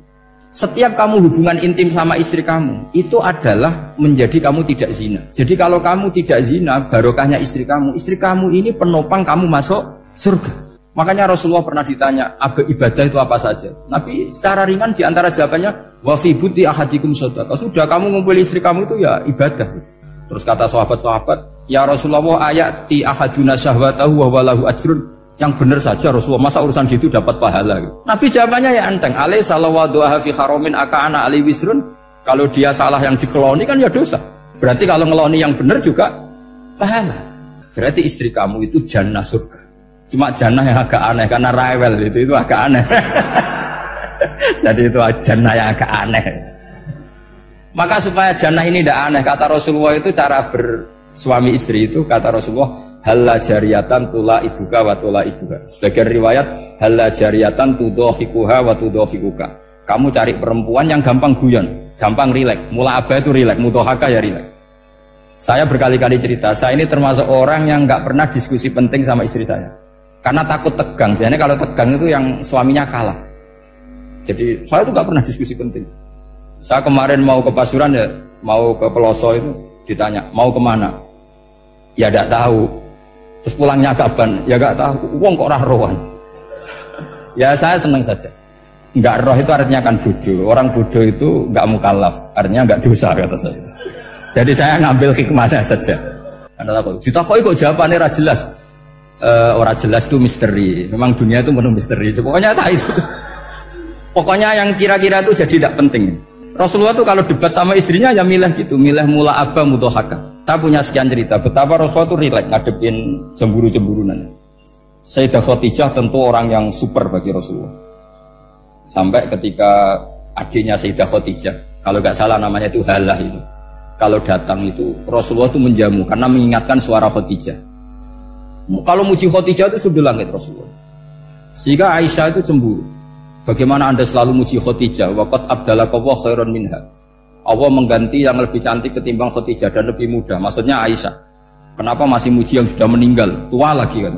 setiap kamu hubungan intim sama istri kamu itu adalah menjadi kamu tidak zina. Jadi kalau kamu tidak zina, barokahnya istri kamu ini penopang kamu masuk surga. Makanya Rasulullah pernah ditanya, ibadah itu apa saja? Nabi secara ringan diantara jawabannya, wa fi buti ahadikum shadaqah. Sudah kamu ngumpul istri kamu itu ya ibadah. Terus kata sahabat-sahabat, ya Rasulullah ayati ahaduna syahwatahu wa walahu ajrun. Yang benar saja Rasulullah, masa urusan gitu dapat pahala? Nabi jawabannya ya enteng, alaih salawadu'aha fi haromin aka'ana alih wisrun. Kalau dia salah yang dikeloni kan ya dosa. Berarti kalau ngeloni yang benar juga pahala. Berarti istri kamu itu jannah surga. Cuma jannah yang agak aneh karena rewel itu agak aneh. Jadi itu jannah yang agak aneh. Maka supaya jannah ini tidak aneh, kata Rasulullah itu cara bersuami istri itu, kata Rasulullah halla jariyatan tula ibuka wa tula ibuka. Sebagian riwayat halla jariyatan tudhahikuha wa tudhahikuka. Kamu cari perempuan yang gampang guyon, gampang rileks. Mula abah itu rileks, mudhahaka ya rileks. Saya berkali-kali cerita, saya ini termasuk orang yang nggak pernah diskusi penting sama istri saya. Karena takut tegang. Biasanya kalau tegang itu yang suaminya kalah. Jadi saya tuh gak pernah diskusi penting. Saya kemarin mau ke Pasuruan ya, mau ke Peloso itu ditanya mau kemana? Ya gak tahu. Terus pulangnya kapan? Ya gak tahu. Wong kok roh-rohan. Ya saya senang saja. Enggak roh itu artinya kan bodoh. Orang bodoh itu enggak mukallaf, artinya enggak dosa kata saya. Jadi saya ngambil hikmahnya saja. Karena takut. Ditakoki kok jawabannya ra jelas. Orang jelas itu misteri. Memang dunia itu penuh misteri. Pokoknya tak itu. Pokoknya yang kira-kira itu jadi tidak penting. Rasulullah itu kalau debat sama istrinya ya milih gitu, milih mula abah mudhahaka. Kita punya sekian cerita betapa Rasulullah itu rileks ngadepin cemburu-cemburunan. Sayyidah Khadijah tentu orang yang super bagi Rasulullah. Sampai ketika adiknya Sayyidah Khadijah, kalau nggak salah namanya itu Halah itu, kalau datang itu Rasulullah itu menjamu karena mengingatkan suara Khadijah. Kalau muji Khadijah itu sudah langit Rasulullah. Sehingga Aisyah itu cemburu. Bagaimana anda selalu muji Khadijah? Waqad abdalakallahu khairan minha. Allah mengganti yang lebih cantik ketimbang Khadijah dan lebih muda. Maksudnya Aisyah. Kenapa masih muji yang sudah meninggal? Tua lagi kan.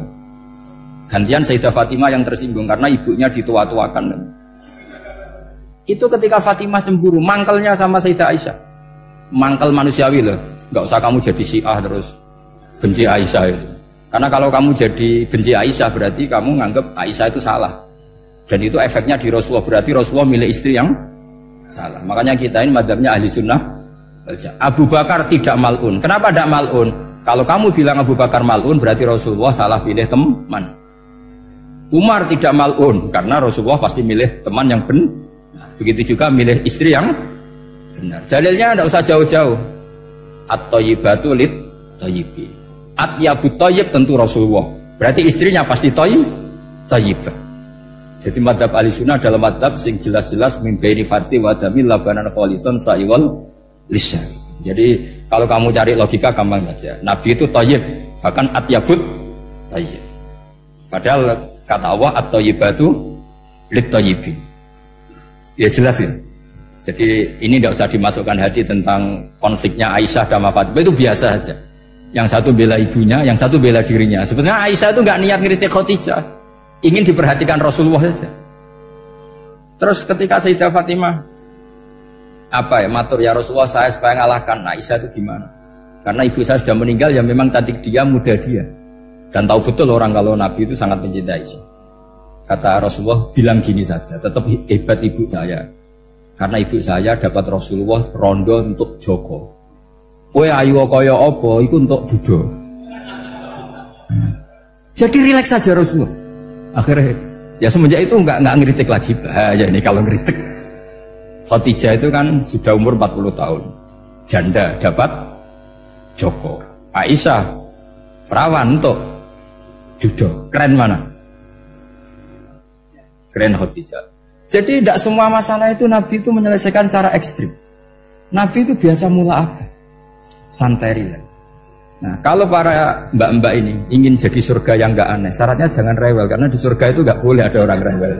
Gantian Sayyidah Fatimah yang tersinggung karena ibunya ditua-tuakan. Itu ketika Fatimah cemburu, mangkelnya sama Sayyidah Aisyah. Mangkel manusiawi loh. Gak usah kamu jadi Syiah terus benci Aisyah itu. Karena kalau kamu jadi benci Aisyah berarti kamu nganggap Aisyah itu salah. Dan itu efeknya di Rasulullah, berarti Rasulullah milih istri yang salah. Makanya kita ini mazhabnya ahli sunnah. Abu Bakar tidak mal'un. Kenapa tidak mal'un? Kalau kamu bilang Abu Bakar mal'un berarti Rasulullah salah pilih teman. Umar tidak mal'un karena Rasulullah pasti milih teman yang benar. Begitu juga milih istri yang benar. Dalilnya tidak usah jauh-jauh. At-thayyibatu lit-thayyibi. At-yabut thayyib tentu Rasulullah. Berarti istrinya pasti thayyibah. Jadi madhab Ahlussunnah adalah madhab sing jelas-jelas min baini farthi wa damil labanan khalisan sa'iwal lisan. Jadi kalau kamu cari logika gampang saja. Nabi itu thayyib, bahkan atyabut thayyib. Padahal kata Allah at-thayyibatu lit-thayyibin. Ya jelas ya. Jadi ini tidak usah dimasukkan hati tentang konfliknya Aisyah dan Fatimah, itu biasa saja. Yang satu bela ibunya, yang satu bela dirinya. Sebenarnya Aisyah itu nggak niat ngiritik Khadijah, ingin diperhatikan Rasulullah saja. Terus ketika Sayyidah Fatimah matur ya Rasulullah saya supaya ngalahkan Aisyah itu gimana? Karena ibu saya sudah meninggal, ya memang cantik dia, muda dia, dan tahu betul orang kalau Nabi itu sangat mencintai Aisyah. Kata Rasulullah bilang gini saja, tetap hebat ibu saya, karena ibu saya dapat Rasulullah rondo untuk Joko. Kowe ayu kaya apa iku untuk Buddha. Jadi rileks saja Rasulullah. Akhirnya ya semenjak itu enggak ngeritik lagi. Bahaya ini kalau ngeritik. Khadijah itu kan sudah umur 40 tahun. Janda dapat Joko. Aisyah perawan untuk Judo. Keren mana? Keren Khadijah. Jadi tidak semua masalah itu Nabi itu menyelesaikan cara ekstrim. Nabi itu biasa mula apa? Santai rileks. Nah, kalau para mbak-mbak ini ingin jadi surga yang enggak aneh, syaratnya jangan rewel, karena di surga itu enggak boleh ada orang rewel.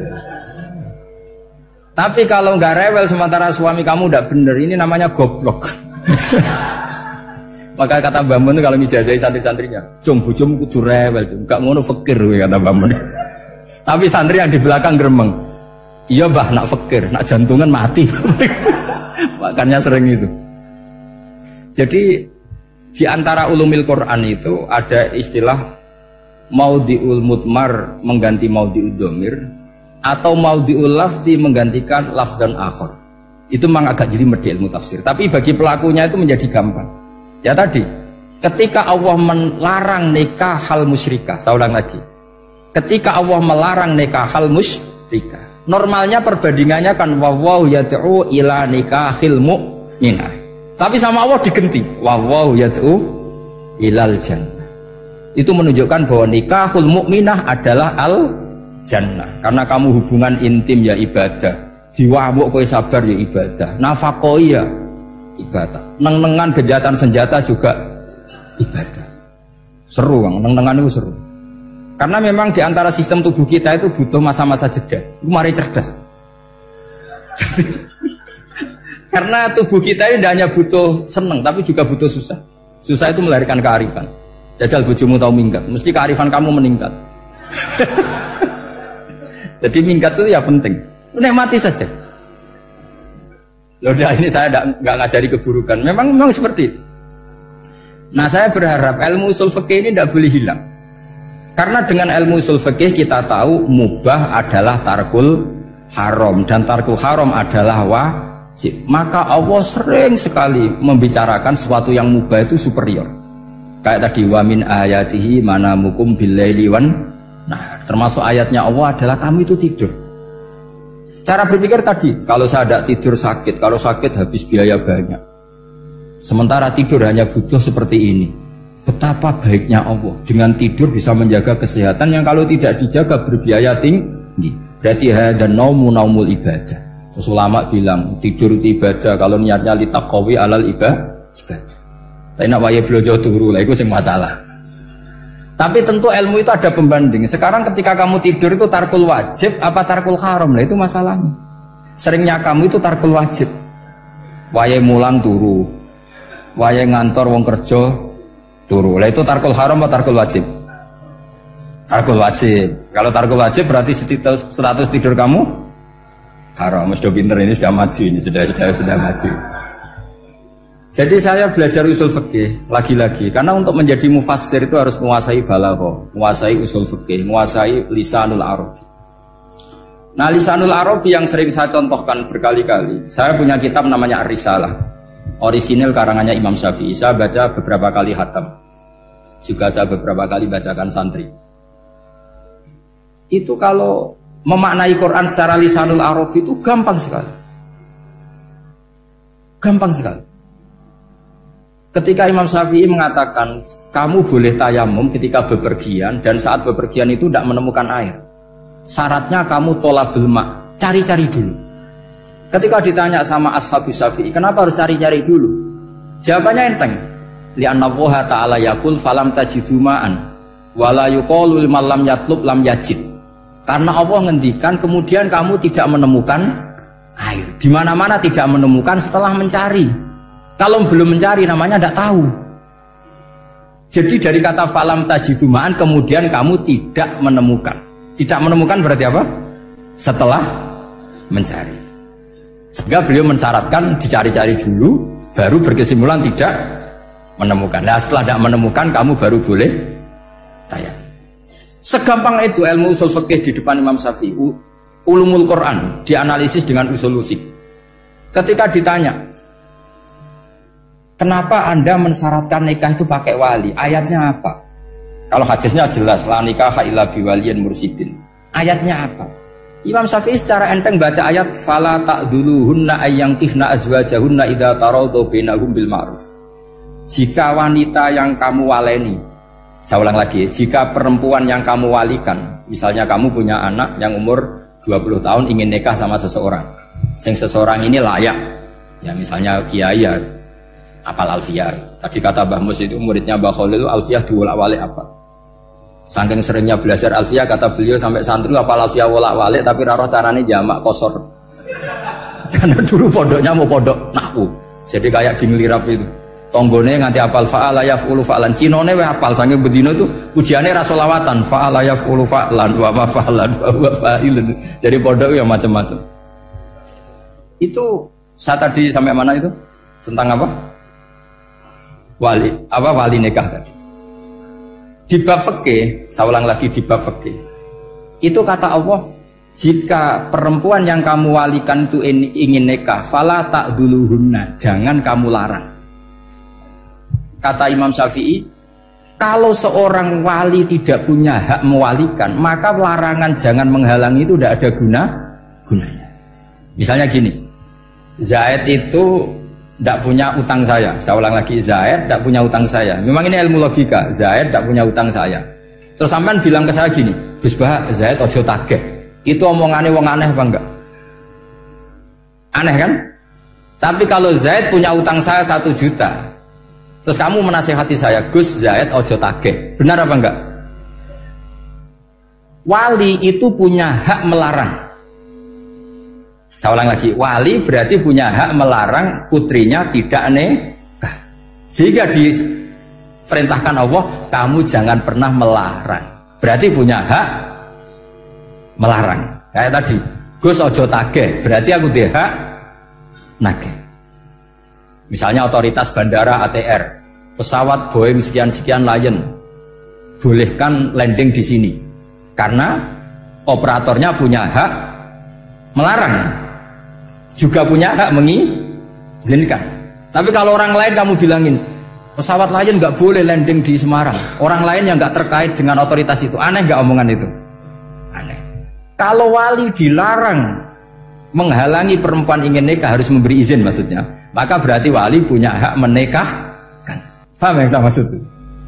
Tapi kalau enggak rewel sementara suami kamu enggak bener, ini namanya goblok. Maka kata Mbak Mun kalau ngijazahi santri-santrinya, "Cung bojomu kudu rewel, enggak ngono fakir," kata Mbak Mun. Tapi santri yang di belakang gremeng, "Iya, Mbah, nak fakir, nak jantungan mati." Makanya sering itu. Jadi di antara ulumil Quran itu ada istilah maudhi'ul mudmar mengganti maudhi'ud dhamir, atau maudhi'ul lafzi menggantikan lafdan akhar. Itu memang agak jelimet di ilmu tafsir, tapi bagi pelakunya itu menjadi gampang. Ya tadi, ketika Allah melarang nikah hal musyrikah, saya ulang lagi. Ketika Allah melarang nikah hal musyrikah, normalnya perbandingannya kan wallahu yad'u ila nikahil mu'minah. Tapi sama Allah digenti, wallahu yad'u ilal jannah. Itu menunjukkan bahwa nikahul mukminah adalah al jannah. Karena kamu hubungan intim ya ibadah, diwamuk kowe sabar ya ibadah, nafaqah ya ibadah, neng-nengan kejahatan senjata juga ibadah. Seru Bang, neng-nengan itu seru. Karena memang di antara sistem tubuh kita itu butuh masa-masa jeda. Itu mari cerdas. Karena tubuh kita ini tidak hanya butuh seneng, tapi juga butuh susah. Susah itu melahirkan kearifan. Jajal bojomu tahu minggat, mesti kearifan kamu meningkat. Jadi minggat itu ya penting. Nikmati saja. Loh, ini saya nggak ngajari keburukan. Memang seperti itu. Nah, saya berharap ilmu usul fikih ini tidak boleh hilang. Karena dengan ilmu usul fikih kita tahu mubah adalah tarkul haram dan tarkul haram adalah wajib. Maka Allah sering sekali membicarakan sesuatu yang mubah itu superior. Kayak tadi wa min ayatihi manamukum billaili wan. Nah, termasuk ayatnya Allah adalah kamu itu tidur. Cara berpikir tadi, kalau saya tidak tidur sakit, kalau sakit habis biaya banyak. Sementara tidur hanya butuh seperti ini. Betapa baiknya Allah dengan tidur bisa menjaga kesehatan yang kalau tidak dijaga berbiaya tinggi. Berarti hadan naumul ibadah. Terus ulama bilang tidur itu ibadah kalau niatnya litaqawi alal ibadah. Tapi nak wae blojo turu lah itu sing masalah. Tapi tentu ilmu itu ada pembanding. Sekarang ketika kamu tidur itu tarkul wajib apa tarkul haram, lah itu masalahnya. Seringnya kamu itu tarkul wajib. Wae mulang turu. Wae ngantor wong kerja turu. Lah itu tarkul haram apa tarkul wajib? Tarkul wajib. Kalau tarkul wajib berarti status tidur kamu haram. Sudah pinter ini, sudah maju ini, sudah maju. Jadi saya belajar usul fikih lagi-lagi karena untuk menjadi mufassir itu harus menguasai balaghah, menguasai usul fikih, menguasai lisanul arabi. Nah, lisanul arabi yang sering saya contohkan berkali-kali. Saya punya kitab namanya Ar-Risalah. Orisinil karangannya Imam Syafi'i. Saya baca beberapa kali khatam. juga saya beberapa kali bacakan santri. Itu kalau memaknai Quran secara lisanul Arab itu gampang sekali. Gampang sekali. Ketika Imam Syafi'i mengatakan kamu boleh tayamum ketika bepergian dan saat bepergian itu tidak menemukan air. Syaratnya kamu tolabul ma', cari-cari dulu. Ketika ditanya sama Ashabus Syafi'i, kenapa harus cari-cari dulu? Jawabannya enteng. Li'anna Allah ta'ala yaqul falam tajidu ma'an wala yuqalu liman lam yatlub lam yajid. Karena Allah ngendikan kemudian kamu tidak menemukan air. Di mana-mana tidak menemukan setelah mencari. Kalau belum mencari namanya tidak tahu. Jadi dari kata falam tajidu ma'an kemudian kamu tidak menemukan. Tidak menemukan berarti apa? Setelah mencari. Sehingga beliau mensyaratkan dicari-cari dulu baru berkesimpulan tidak menemukan. Nah setelah tidak menemukan kamu baru boleh tayang. Segampang itu ilmu usul fikih di depan Imam Syafi'i. Ulumul Quran dianalisis dengan usul fikih. Ketika ditanya, kenapa Anda mensyaratkan nikah itu pakai wali? Ayatnya apa? Kalau hadisnya jelas, la nikaha illa biwaliyin mursyidin. Ayatnya apa? Imam Syafi'i secara enteng baca ayat fala ta'duluhunna ayyankihna azwajahunna idza taradu bainahum bil ma'ruf. Jika wanita yang kamu waleni, saya ulang lagi, jika perempuan yang kamu walikan, misalnya kamu punya anak yang umur 20 tahun ingin nikah sama seseorang, sing seseorang ini layak, ya misalnya kiai ya apal alfiyah. Tadi kata Mbah Mus itu muridnya Mbah Khalil itu alfiyah diwolak-walik apa. Saking seringnya belajar alfiyah kata beliau sampai santri apal alfiyah wolak-walik tapi raro carane jamak kosor. Karena dulu pondoknya mau pondok nahwu. Jadi kayak di ngelirap itu. Tonggone nganti apal fa'ala yaf'ulu fa'lan. Cinone weh apal saking bedino itu ujiane ra selawatan fa'ala yaf'ulu fa'lan wa ma fa'lan wa fa'ilun. Jadi pondok ya macam-macam. Itu saya tadi sampai mana itu? Tentang apa? Wali nikah tadi. Di bab fikih, saya ulang lagi di bab fikih. Itu kata Allah, jika perempuan yang kamu walikan itu ingin nikah, fala ta'duluhunna, jangan kamu larang. Kata Imam Syafi'i, kalau seorang wali tidak punya hak mewalikan, maka larangan jangan menghalangi itu tidak ada gunanya. Misalnya gini, Zaid itu tidak punya utang saya ulang lagi, Zaid tidak punya utang saya. Memang ini ilmu logika, Zaid tidak punya utang saya. Terus sampean bilang ke saya gini, Gus Bah, Zaid ojo tagih. Itu omongannya wong aneh apa enggak? Aneh kan? Tapi kalau Zaid punya utang saya 1 juta, terus kamu menasihati saya, Gus Zaid ojo tagih, benar apa enggak? Wali itu punya hak melarang. Saya ulang lagi, wali berarti punya hak melarang putrinya tidak nikah. Sehingga diperintahkan Allah, kamu jangan pernah melarang. Berarti punya hak melarang. Kayak tadi, Gus ojo tagih, berarti aku dia hak nagih. Misalnya otoritas bandara ATR, pesawat Boeing sekian-sekian Lion, bolehkan landing di sini. Karena operatornya punya hak melarang. Juga punya hak mengizinkan. Tapi kalau orang lain kamu bilangin pesawat Lion nggak boleh landing di Semarang, orang lain yang nggak terkait dengan otoritas itu, aneh nggak omongan itu? Aneh. Kalau wali dilarang menghalangi perempuan ingin nikah harus memberi izin maksudnya, maka berarti wali punya hak menikahkan. Paham yang saya maksud?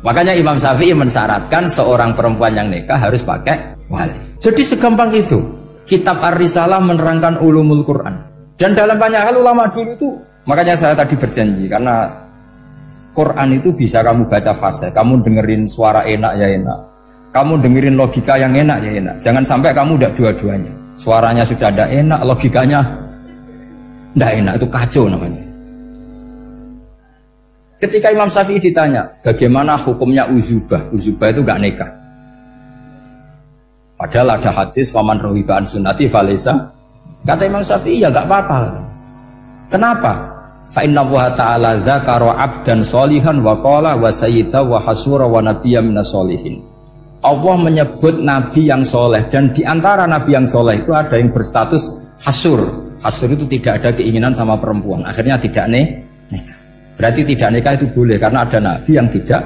Makanya Imam Syafi'i mensyaratkan seorang perempuan yang nikah harus pakai wali. Jadi segampang itu. Kitab Ar-Risalah menerangkan ulumul Quran. Dan dalam banyak hal ulama dulu itu, makanya saya tadi berjanji, karena Quran itu bisa kamu baca fase, kamu dengerin suara enak ya enak, kamu dengerin logika yang enak ya enak. Jangan sampai kamu udah dua-duanya. Suaranya sudah ada enak, logikanya tidak enak, itu kacau namanya. Ketika Imam Syafi'i ditanya, bagaimana hukumnya uzubah? Uzubah itu gak nikah. Padahal ada hadis waman rohiba an sunnati falesa. Kata Imam Syafi'i ya gak apa-apa. Kenapa? Fa inna Allah ta'ala zakara abdan solihan wa qala wa sayyida wa hasura wa nabiyya minas solihin. Allah menyebut nabi yang soleh, dan diantara nabi yang soleh itu ada yang berstatus hasur. Hasur itu tidak ada keinginan sama perempuan, akhirnya tidak nikah. Berarti tidak nikah itu boleh karena ada nabi yang tidak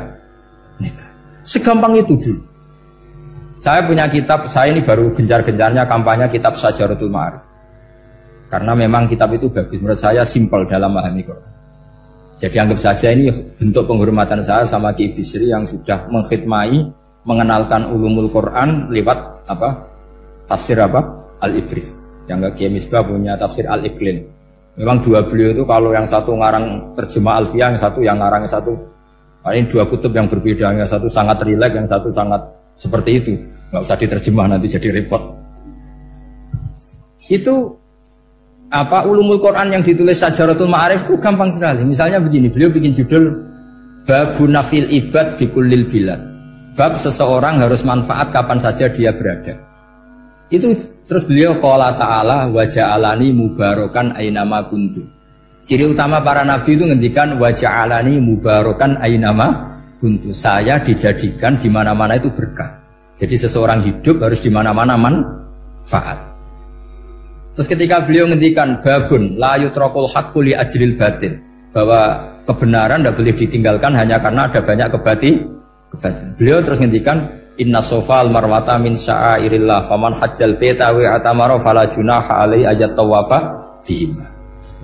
nikah. Segampang itu dulu. Saya punya kitab, saya ini baru gencar-gencarnya kampanye kitab Syajaratul Ma'arif. Karena memang kitab itu bagus, menurut saya simpel dalam memahami Quran. Jadi anggap saja ini bentuk penghormatan saya sama Ki Bisri yang sudah mengkhidmai, mengenalkan ulumul Quran lewat tafsir Al-Ibris. Yang Ki Misbah punya tafsir Al-Iqlin. Memang dua beliau itu kalau yang satu ngarang terjemah Alfiyah, yang satu yang ngarang satu. Ini dua kutub yang berbeda, yang satu sangat rileks, yang satu sangat seperti itu. Nggak usah diterjemah nanti jadi repot. Itu ulumul Quran yang ditulis Syajaratul Ma'arif itu gampang sekali. Misalnya begini, beliau bikin judul Babun Nafil Ibad Bikullil Bilad. Bab seseorang harus manfaat kapan saja dia berada. Itu terus beliau qala ta'ala wa ja'alani mubarakan ainama kuntu. Ciri utama para nabi itu ngendikan wa ja'alani mubarakan ainama kuntu. Saya dijadikan di mana-mana itu berkah. Jadi seseorang hidup harus di mana-mana manfaat. Terus ketika beliau ngendikan babun la yutrakul haqqu li ajril batil, bahwa kebenaran tidak boleh ditinggalkan hanya karena ada banyak kebatilan. Beliau terus ngendikan inna sofal marwata min sya'airillah faman hajjal baita wa atamara fala junaha alai ayat tawafa bihima.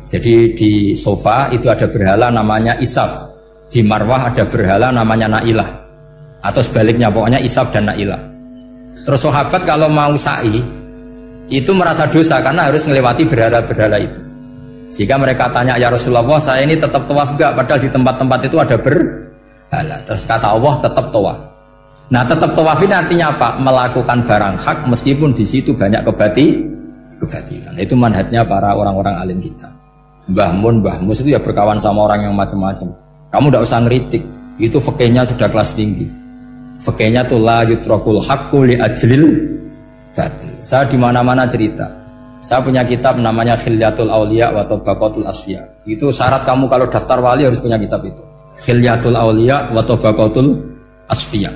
Jadi di sofa itu ada berhala namanya Isaf, di Marwah ada berhala namanya Nailah, atau sebaliknya pokoknya Isaf dan Nailah. Terus sahabat kalau mau sa'i itu merasa dosa karena harus melewati berhala-berhala itu. Jika mereka tanya, ya Rasulullah, saya ini tetap tawaf enggak? Padahal di tempat-tempat itu ada berhala. Terus kata Allah, tetap tawaf. Nah, tetap tawaf ini artinya apa? Melakukan barang hak meskipun di situ banyak kebatilan. Itu manhajnya para orang-orang alim kita. Mbah Mun, Mbah Mus itu ya berkawan sama orang yang macam-macam. Kamu tidak usah ngeritik. Itu fikihnya sudah kelas tinggi. Fikihnya tuh la yutrakul haqqu li ajlil batil. Saya di mana-mana cerita. Saya punya kitab namanya Khilyatul Auliya wa Tabaqatul Asfiya. Itu syarat kamu kalau daftar wali harus punya kitab itu. Khilyatul Auliya wa Tabaqatul Asfiya.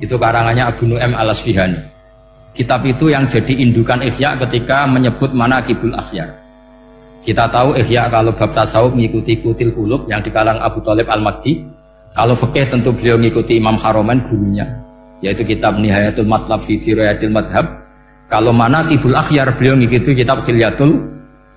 Itu karangannya Abu Nu'aim Al-Asfihani. Kitab itu yang jadi indukan Ihya ketika menyebut manaqibul akhyar. Kita tahu Ihya kalau bab tasawuf mengikuti Kutil Qulub yang dikalang Abu Thalib Al-Makki. Kalau fikih tentu beliau mengikuti Imam Haromen gurunya, yaitu kitab Nihayatul Matlab fi Dirayatil Madhab. Kalau manaqibul akhyar beliau mengikuti kitab Khilyatul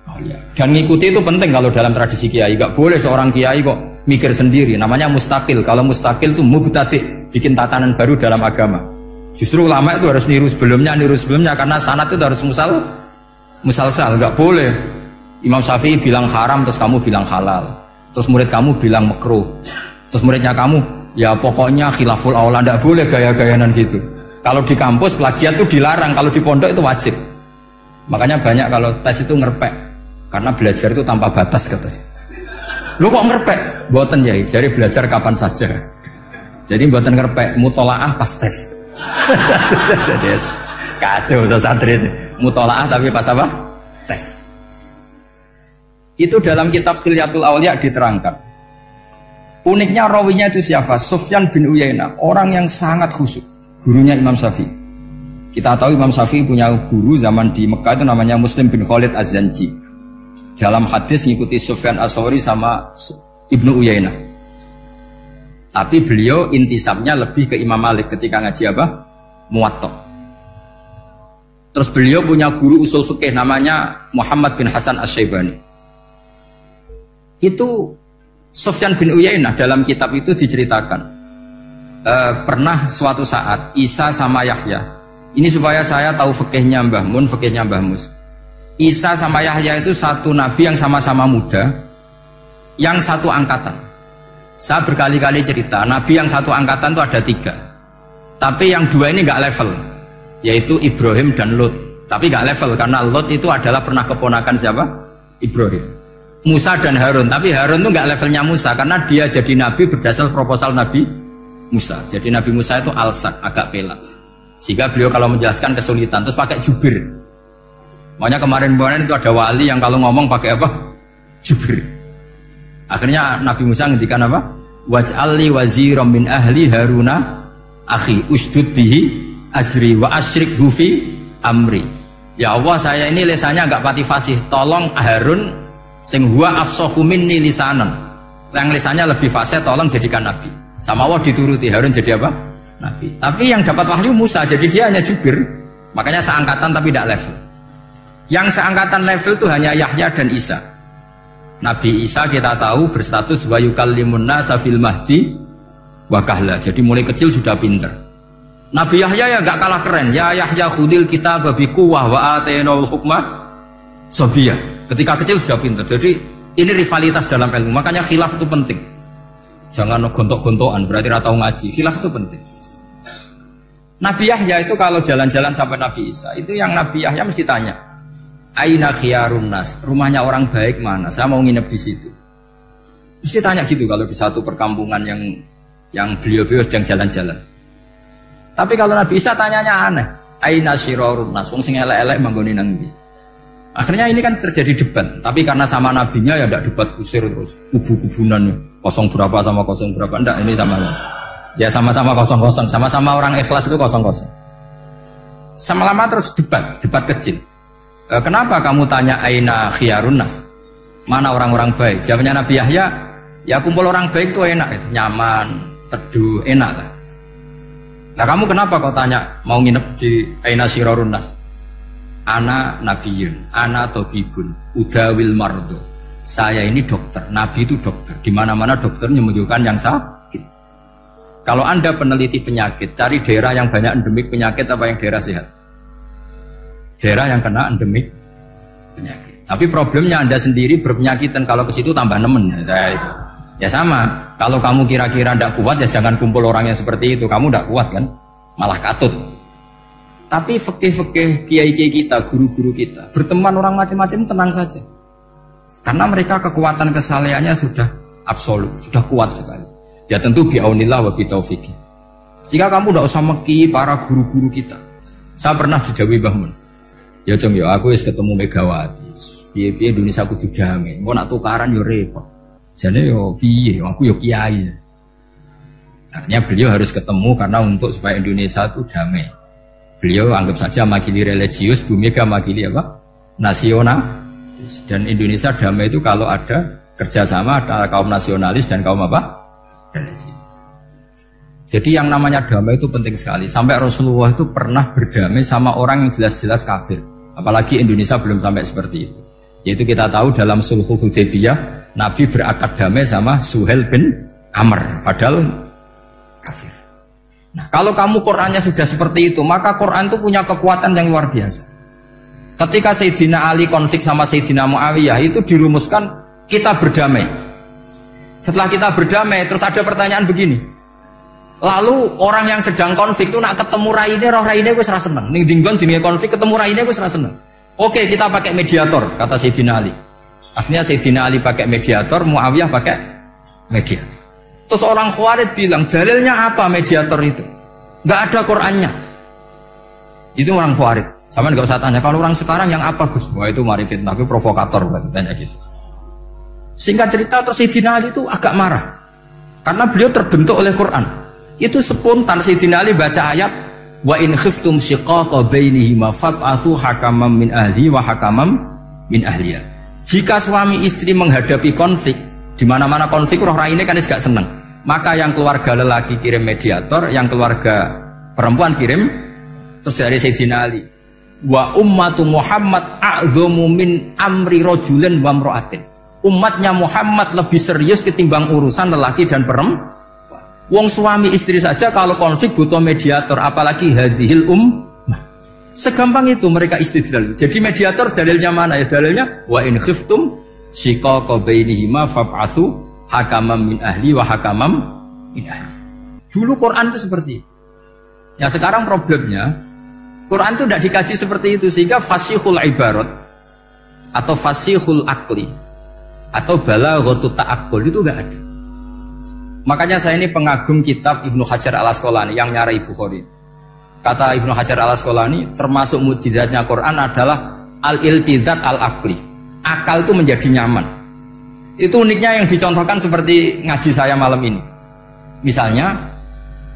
Auliya. Dan mengikuti itu penting kalau dalam tradisi kiai. Enggak boleh seorang kiai kok mikir sendiri, namanya mustaqil. Kalau mustaqil itu mubtadi', bikin tatanan baru dalam agama. Justru ulama itu harus niru sebelumnya karena sanad itu harus musalsal, enggak boleh. Imam Syafi'i bilang haram terus kamu bilang halal. Terus murid kamu bilang makruh. Terus muridnya kamu, ya pokoknya khilaful aula, enggak boleh gaya-gayanan gitu. Kalau di kampus plagiat itu dilarang, kalau di pondok itu wajib. Makanya banyak kalau tes itu ngerpek. Karena belajar itu tanpa batas katanya. Lu kok ngerpek? Mboten ya, jadi belajar kapan saja. Jadi mboten ngerpek, mutolaah pas tes. Jadi kacau santri ini. Mutolaah tapi pas apa? Tes. Itu dalam kitab Khilyatul Auliya diterangkan. Uniknya rawinya itu siapa? Sufyan bin Uyainah, orang yang sangat khusyuk, gurunya Imam Syafi'i. Kita tahu Imam Syafi'i punya guru zaman di Mekah itu namanya Muslim bin Khalid Az-Zanji. Dalam hadis ngikuti Sufyan As-Sawri sama Ibnu Uyainah. Tapi beliau intisabnya lebih ke Imam Malik ketika ngaji apa? Muwatta. Terus beliau punya guru usul fikih namanya Muhammad bin Hasan Asy-Syaibani. Itu Sufyan bin Uyainah dalam kitab itu diceritakan pernah suatu saat Isa sama Yahya. Ini supaya saya tahu fikihnya Mbah Mun, fikihnya Mbah Mus. Isa sama Yahya itu satu nabi yang sama-sama muda, yang satu angkatan. Saya berkali-kali cerita, nabi yang satu angkatan itu ada 3. Tapi yang 2 ini nggak level, yaitu Ibrahim dan Lot. Tapi nggak level karena Lot itu adalah pernah keponakan siapa? Ibrahim. Musa dan Harun, tapi Harun itu nggak levelnya Musa karena dia jadi nabi berdasar proposal Nabi Musa. Jadi Nabi Musa itu alsak, agak pelak. Sehingga beliau kalau menjelaskan kesulitan terus pakai jubir. Makanya kemarin-kemarin itu ada wali yang kalau ngomong pakai apa? Jubir. Akhirnya Nabi Musa ngendikan apa? Waj'alli waziran min ahli Haruna akhi usdud bihi azri wa asyrikhu fi amri. Ya Allah, saya ini lisannya enggak pati fasih, tolong Harun sing huwa afsahu minni lisanan. Yang lisannya lebih fasih tolong jadikan nabi. Sama Allah dituruti, Harun jadi apa? nabi. Tapi yang dapat wahyu Musa, jadi dia hanya jubir. Makanya seangkatan tapi tidak level. Yang seangkatan level itu hanya Yahya dan Isa. Nabi Isa kita tahu berstatus wa yukallimun nasa fil mahdi wa kahla. Jadi mulai kecil sudah pinter. Nabi Yahya ya gak kalah keren. Ya Yahya khudil kitaba biquwwah wa atainaul hukma sabiyah. Ketika kecil sudah pinter. Jadi ini rivalitas dalam ilmu. Makanya khilaf itu penting. Jangan gontok-gontokan, berarti ratau ngaji. Khilaf itu penting. Nabi Yahya itu kalau jalan-jalan sampai Nabi Isa, itu yang Nabi Yahya mesti tanya, aina khiyarun nas, rumahnya orang baik mana? Saya mau nginep di situ. Mesti tanya gitu kalau di satu perkampungan yang beliau-beliau sedang jalan-jalan. Tapi kalau Nabi Isa tanyanya aneh, aina syirarun nas, wong sing elek-elek manggone nang ndi? Akhirnya ini kan terjadi debat, tapi karena sama nabinya ya tidak debat kusir terus kubu-kubunan kosong berapa sama kosong berapa, enggak, ini sama ya sama-sama kosong-kosong, sama-sama orang ikhlas itu kosong-kosong. Sama lama terus debat kecil. Kenapa kamu tanya aina khiyarun nas? Mana orang-orang baik? Jawabnya Nabi Yahya, ya kumpul orang baik itu enak, nyaman, teduh, enak lah. Nah kamu kenapa kau tanya mau nginep di aina syirarun nas? Ana nabiyun, ana tabibun, udawil mardo. Saya ini dokter, nabi itu dokter. Di mana-mana dokter menyembuhkan yang sakit. Kalau Anda peneliti penyakit, cari daerah yang banyak endemik penyakit apa yang daerah sehat? Daerah yang kena endemik penyakit. Tapi problemnya Anda sendiri berpenyakit dan kalau ke situ tambah nemen. Ya sama. Kalau kamu kira-kira tidak kuat ya jangan kumpul orang yang seperti itu. Kamu tidak kuat kan? Malah katut. Tapi fikih-fikih kiai-kiai kita, guru-guru kita, berteman orang macam-macam tenang saja. Karena mereka kekuatan kesalehannya sudah absolut, sudah kuat sekali. Ya tentu bi'aunillah wa bitaufiqih. Sehingga kamu tidak usah meki para guru-guru kita. Saya pernah dijawi Mbah Mun. Ya Jong, ya aku wis ketemu Megawati. Piye-piye Indonesia kudu damai. Engko nak tukaran yo repot. Jane yo piye, aku yo kiai. Artinya beliau harus ketemu karena untuk supaya Indonesia itu damai. Beliau anggap saja makili religius, Bu Mega makili apa? Nasional. Dan Indonesia damai itu kalau ada kerjasama antara kaum nasionalis dan kaum apa? Religi. Jadi yang namanya damai itu penting sekali. Sampai Rasulullah itu pernah berdamai sama orang yang jelas-jelas kafir. Apalagi Indonesia belum sampai seperti itu. Yaitu kita tahu dalam Sulhul Hudaybiyah, Nabi berakad damai sama Suhail bin Amr, padahal kafir. Nah, kalau kamu Qurannya sudah seperti itu, maka Quran itu punya kekuatan yang luar biasa. Ketika Sayyidina Ali konflik sama Sayyidina Muawiyah, itu dirumuskan kita berdamai. Setelah kita berdamai, terus ada pertanyaan begini. Lalu orang yang sedang konflik itu nak ketemu raine, roh raine wis ra seneng. Ning dinggon jenenge konflik ketemu raine wis ra seneng. Oke, kita pakai mediator, kata Sayyidina Ali. Akhirnya Sayyidina Ali pakai mediator, Muawiyah pakai mediator. Terus orang Khawarij bilang, dalilnya apa mediator itu? Nggak ada Qur'annya. Itu orang Khawarij. Sama nggak usah tanya, kalau orang sekarang yang apa Gus? Wah itu mari fitnah, itu provokator berarti tanya gitu. Singkat cerita, terus Sayyidina Ali itu agak marah. Karena beliau terbentuk oleh Quran. Itu spontan Sayyidina Ali baca ayat, wa in khiftum shiqaqa bainihima fab'atsu hakaman min ahli wa hakaman min ahliya. Jika suami istri menghadapi konflik, di mana-mana konflik roh raine kan gak seneng. Maka yang keluarga lelaki kirim mediator, yang keluarga perempuan kirim. Terus dari Sayyidina Ali, wa ummatu Muhammad a'dhamu min amri rajulin wa imra'atin. Umatnya Muhammad lebih serius ketimbang urusan lelaki dan perempuan. Wong suami istri saja kalau konflik butuh mediator, apalagi hadhil ummah. Segampang itu mereka istidlal. Jadi mediator dalilnya mana ya? Dalilnya wa in khiftum shiqaqa bainihima fab'atsu hakaman min ahli wa hakaman min ahli. Dulu Quran itu seperti itu. Ya sekarang problemnya Quran itu tidak dikaji seperti itu, sehingga fasihul ibarat atau fasihul akli atau balaghatut ta'aqqul itu enggak ada. Makanya saya ini pengagum kitab Ibnu Hajar al-Asqalani yang nyarai Bukhari. Kata Ibnu Hajar al-Asqalani, termasuk mukjizatnya Quran adalah al-iltizat al-aqli. Akal itu menjadi nyaman. Itu uniknya yang dicontohkan seperti ngaji saya malam ini. Misalnya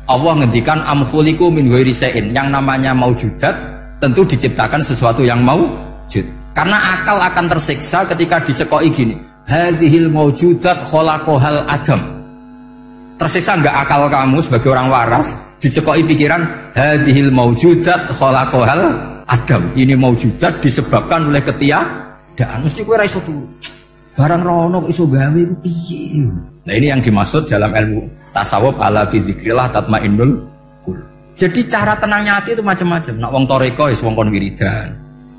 Allah ngendikan am khuliqu min ghairi syai'in, yang namanya maujudat tentu diciptakan sesuatu yang maujud. Karena akal akan tersiksa ketika dicekoki gini, hadhil maujudat khalaqahal adam. Tersiksa enggak akal kamu sebagai orang waras? Dicekoki pikiran hadhil maujudat khalaqahal Adam. Ini maujudat disebabkan oleh ketiadaan. Mesti kowe ra iso turu. Barang rono kok iso gawe iku piye? Nah, ini yang dimaksud dalam ilmu tasawuf ala fi dzikrillah tatmainnul qulub. Jadi cara tenangnya hati itu macam-macam. Nak wong toreko wis wong kon wiridan.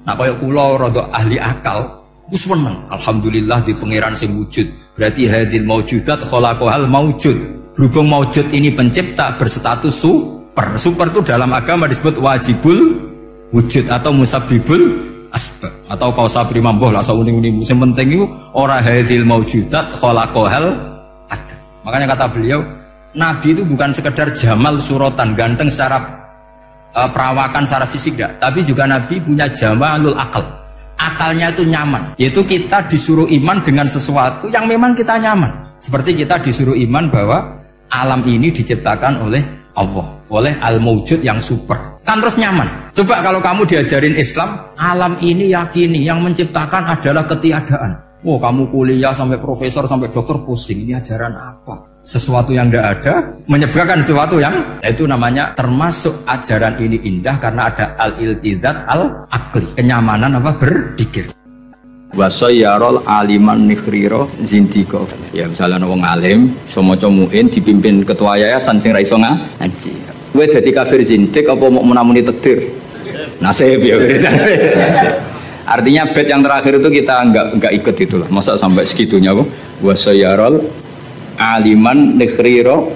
Nak kaya kula rada ahli akal, wis seneng. Alhamdulillah di pangeran sing wujud. Berarti hadil maujudat khalaqahal maujud. Berhubung maujud ini pencipta berstatus super. Super itu dalam agama disebut wajibul wujud atau musabbibul asbab atau kausa primamboh lah sauning-uning. Yang penting itu ora hadil maujudat khalaqahal ada. Makanya kata beliau, Nabi itu bukan sekedar jamal suratan, ganteng secara perawakan secara fisik enggak, tapi juga Nabi punya jamalul akal. Akalnya itu nyaman, yaitu kita disuruh iman dengan sesuatu yang memang kita nyaman. Seperti kita disuruh iman bahwa alam ini diciptakan oleh Allah, oleh al-mawjud yang super. Kan terus nyaman. Coba kalau kamu diajarin Islam, alam ini yakini yang menciptakan adalah ketiadaan. Oh, kamu kuliah sampai profesor sampai dokter pusing. Ini ajaran apa? Sesuatu yang tidak ada menyebabkan sesuatu yang itu namanya termasuk ajaran ini indah karena ada al-iltizat al-akli, kenyamanan apa berpikir. Wasayyarul aliman nikhriro zindiko. Ya misalnya wong alim maca muin dipimpin ketua yayasan sing ra iso ngaji. Kowe dadi kafir zindik apa mau menamuni takdir? Nasib ya. Artinya bait yang terakhir itu kita enggak ikut itulah. Masa sampai segitunya kok. Wasayyarul aliman nikhriro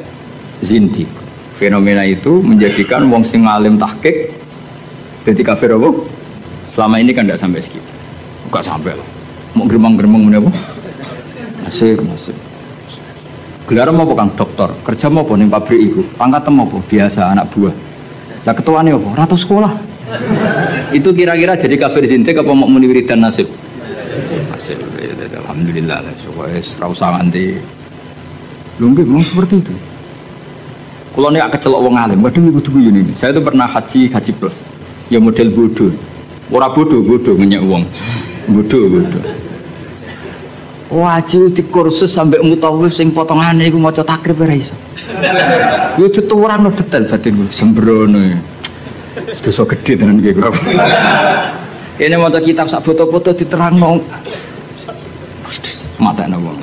zindik. Fenomena itu menjadikan wong sing alim tahqiq dadi kafir apa? Selama ini kan enggak sampai segitu. Enggak sampai lah. Mau geremang-geremang menapa? Nasib. Gelar apa Kang dokter? Kerja apa ning pabrik iku? Pangkat apa? Biasa anak buah. Lah ketuane apa? Ratu sekolah. Itu kira-kira jadi kafir zindik apa mau muni wiridan nasib? Nasib. Alhamdulillah lah. Wis ra usah nganti. Lho nggih memang seperti itu. Kalau nek kecelok wong alim, waduh kudu ini. Saya itu pernah haji plus. Ya model bodoh. Ora bodoh ngenyek wong. Bodoh. Wajib di kursus sampai mutawif sing potongane iku maca takrib ora iso. Yo dituwurane detail batin sembrono. Dosa gede tenan iki kok. Kene maca kitab sak foto-foto diterangno. Matane wong.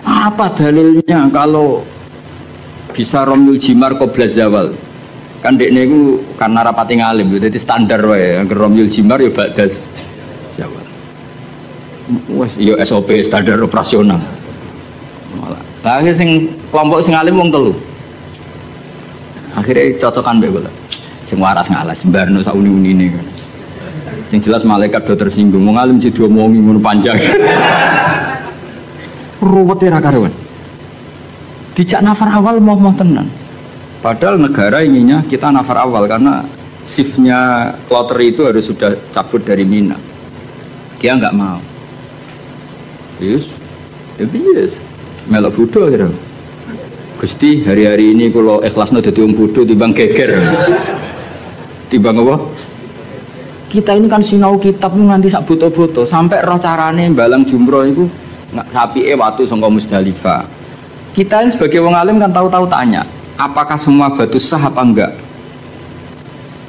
Apa dalilnya kalau bisa romyul jimar qabla zawal? Kan dekne iku karena rapati ngalim, jadi standar wae. Romyul jimar ya ba'das zawal. Wes yo SOP standar operasional. Lah sing kelompok sing alim wong telu. Akhirnya cocokan mbek kula. Sing waras ngalas mbarno sak uni-unine kan. Sing jelas malaikat do tersinggung, wong alim sing diomongi ngono panjang. Ruwet ra karuan. Dijak nafar awal mau tenan. Padahal negara inginnya kita nafar awal karena shiftnya kloter itu harus sudah cabut dari Mina. Dia nggak mau. Yes, melok bodoh kira. Gusti hari-hari ini kalau ikhlasnya jadi wong bodoh timbang geger. Timbang apa? Kita ini kan sinau kitab nganti sak boto-boto sampai roh carane balang jumroh itu sapike watu saka Musdalifah. Kita ini sebagai wong alim kan tahu-tahu tanya, apakah semua batu sah apa enggak?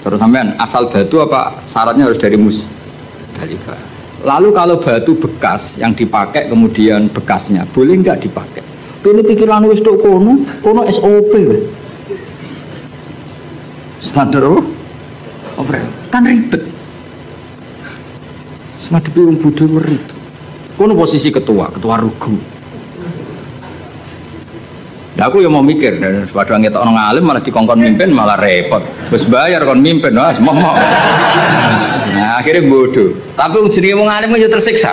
Terus sampean asal batu apa syaratnya harus dari Musdalifah? Lalu kalau batu bekas yang dipakai kemudian bekasnya boleh enggak dipakai? Ini pikiran wis tok kono SOP. Standar apa? Kan ribet. Ngadepi wong bodho merit. Kono posisi ketua rugu. Nah aku yang mau mikir, padahal ngetok orang alim malah dikongkon mimpin malah repot. Terus bayar kon mimpin, wah semua. Nah akhirnya bodoh. Tapi jenenge wong alim kan tersiksa.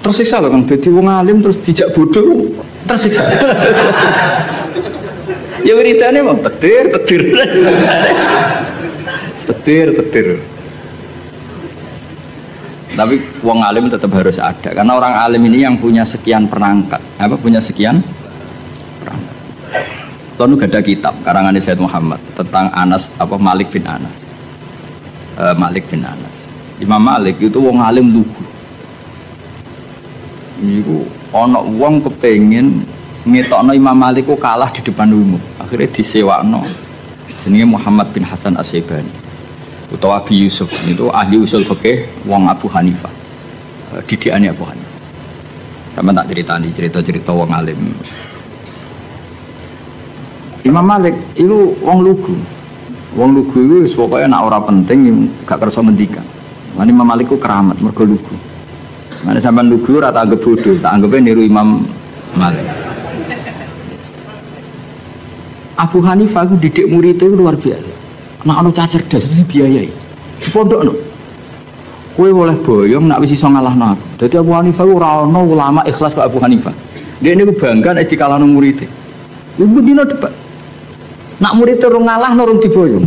Tersiksa loh kan, jadi wong alim terus dijak bodoh, tersiksa. Ya beritanya mau tetir. Tapi wong alim tetap harus ada karena orang alim ini yang punya sekian perangkat, punya sekian perangkat. Lalu ada kitab karangan Sayyid Muhammad tentang Anas Malik bin Anas. Imam Malik itu wong alim lugu. Niku ana wong kepengin ngetokno Imam Malik ku kalah di depan umum. Akhirnya disewakno. Jenenge Muhammad bin Hasan As-Syaibani. Utawa Abi Yusuf itu ahli usul fikih wong Abu Hanifah. Didikane Abu Hanifah. Sama tak ceritani cerita-cerita wong alim. Imam Malik itu wong lugu. Wong lugu itu pokoknya nak ora penting gak kersa ngendikan. Lan Imam Malik ku keramat mergo lugu. Mana sampean lugu ora tak anggap bodoh, tak anggape niru Imam Malik. Abu Hanifah itu didik murid itu luar biasa. Nak ono cah cerdas dibiayai. Di pondokno. Kowe oleh boyong nak wis iso ngalahno aku. Dadi Abu Hanifah ora ono ulama ikhlas kok Abu Hanifah. Dia ini bangga nek dikalahno murid. Lu dino debat. Nak murid terus ngalahno urung diboyong.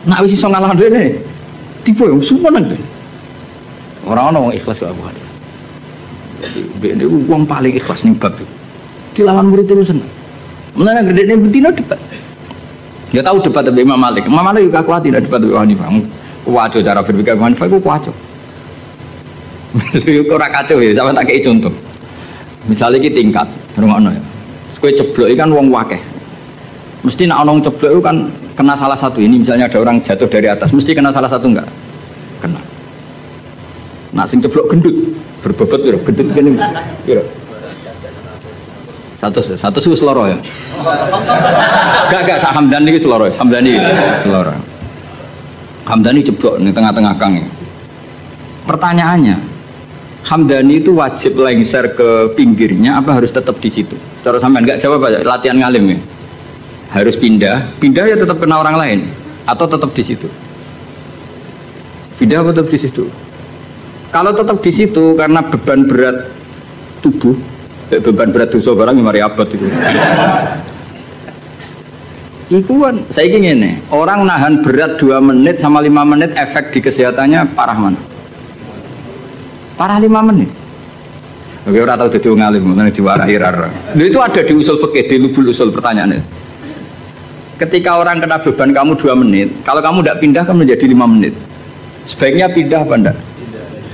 Nak wis iso ngalahno dene diboyong sumeneng. Ora ono wong ikhlas kok Abu Hanifah. Jadi dia wong paling ikhlas ning bab itu. Dilawan murid terus seneng. Mulane gedene dino debat. Ya tahu debat dengan Imam Malik. Imam Malik juga kuat tidak debat dengan Hanifah. Kuat cara berpikir Hanifah itu kuat. Itu ora kacau ya, sampeyan tak kei contoh. Misalnya iki tingkat, rungokno ya. Kowe ceblok iki kan wong wakeh. Mesti nek ana wong ceblok itu kan kena salah satu ini, misalnya ada orang jatuh dari atas, mesti kena salah satu enggak? Kena. Nak sing ceblok gendut, berbobot piro? Gendut kene piro? Satu wis loro ya. Gak sak Hamdani iki loro, Hamdani loro. Hamdani jeblok di tengah-tengah kang. Pertanyaannya, Hamdani itu wajib lengser ke pinggirnya apa harus tetap di situ? Cara sampean enggak jawab aja, latihan ngalim ya. Harus pindah ya tetap kena orang lain atau tetap di situ? Pindah atau tetap di situ? Kalau tetap di situ karena beban berat tubuh, beban berat dosa barang yang mari abad itu. Iku kan saya ingin nih, orang nahan berat 2 menit sama 5 menit efek di kesehatannya parah mana? Parah 5 menit. Oke, orang tahu jadi ngalim, mana diwarahi rara. Itu ada di usul fikih, di lubul usul pertanyaannya. Ketika orang kena beban kamu 2 menit, kalau kamu tidak pindah kan menjadi 5 menit. Sebaiknya pindah apa enggak?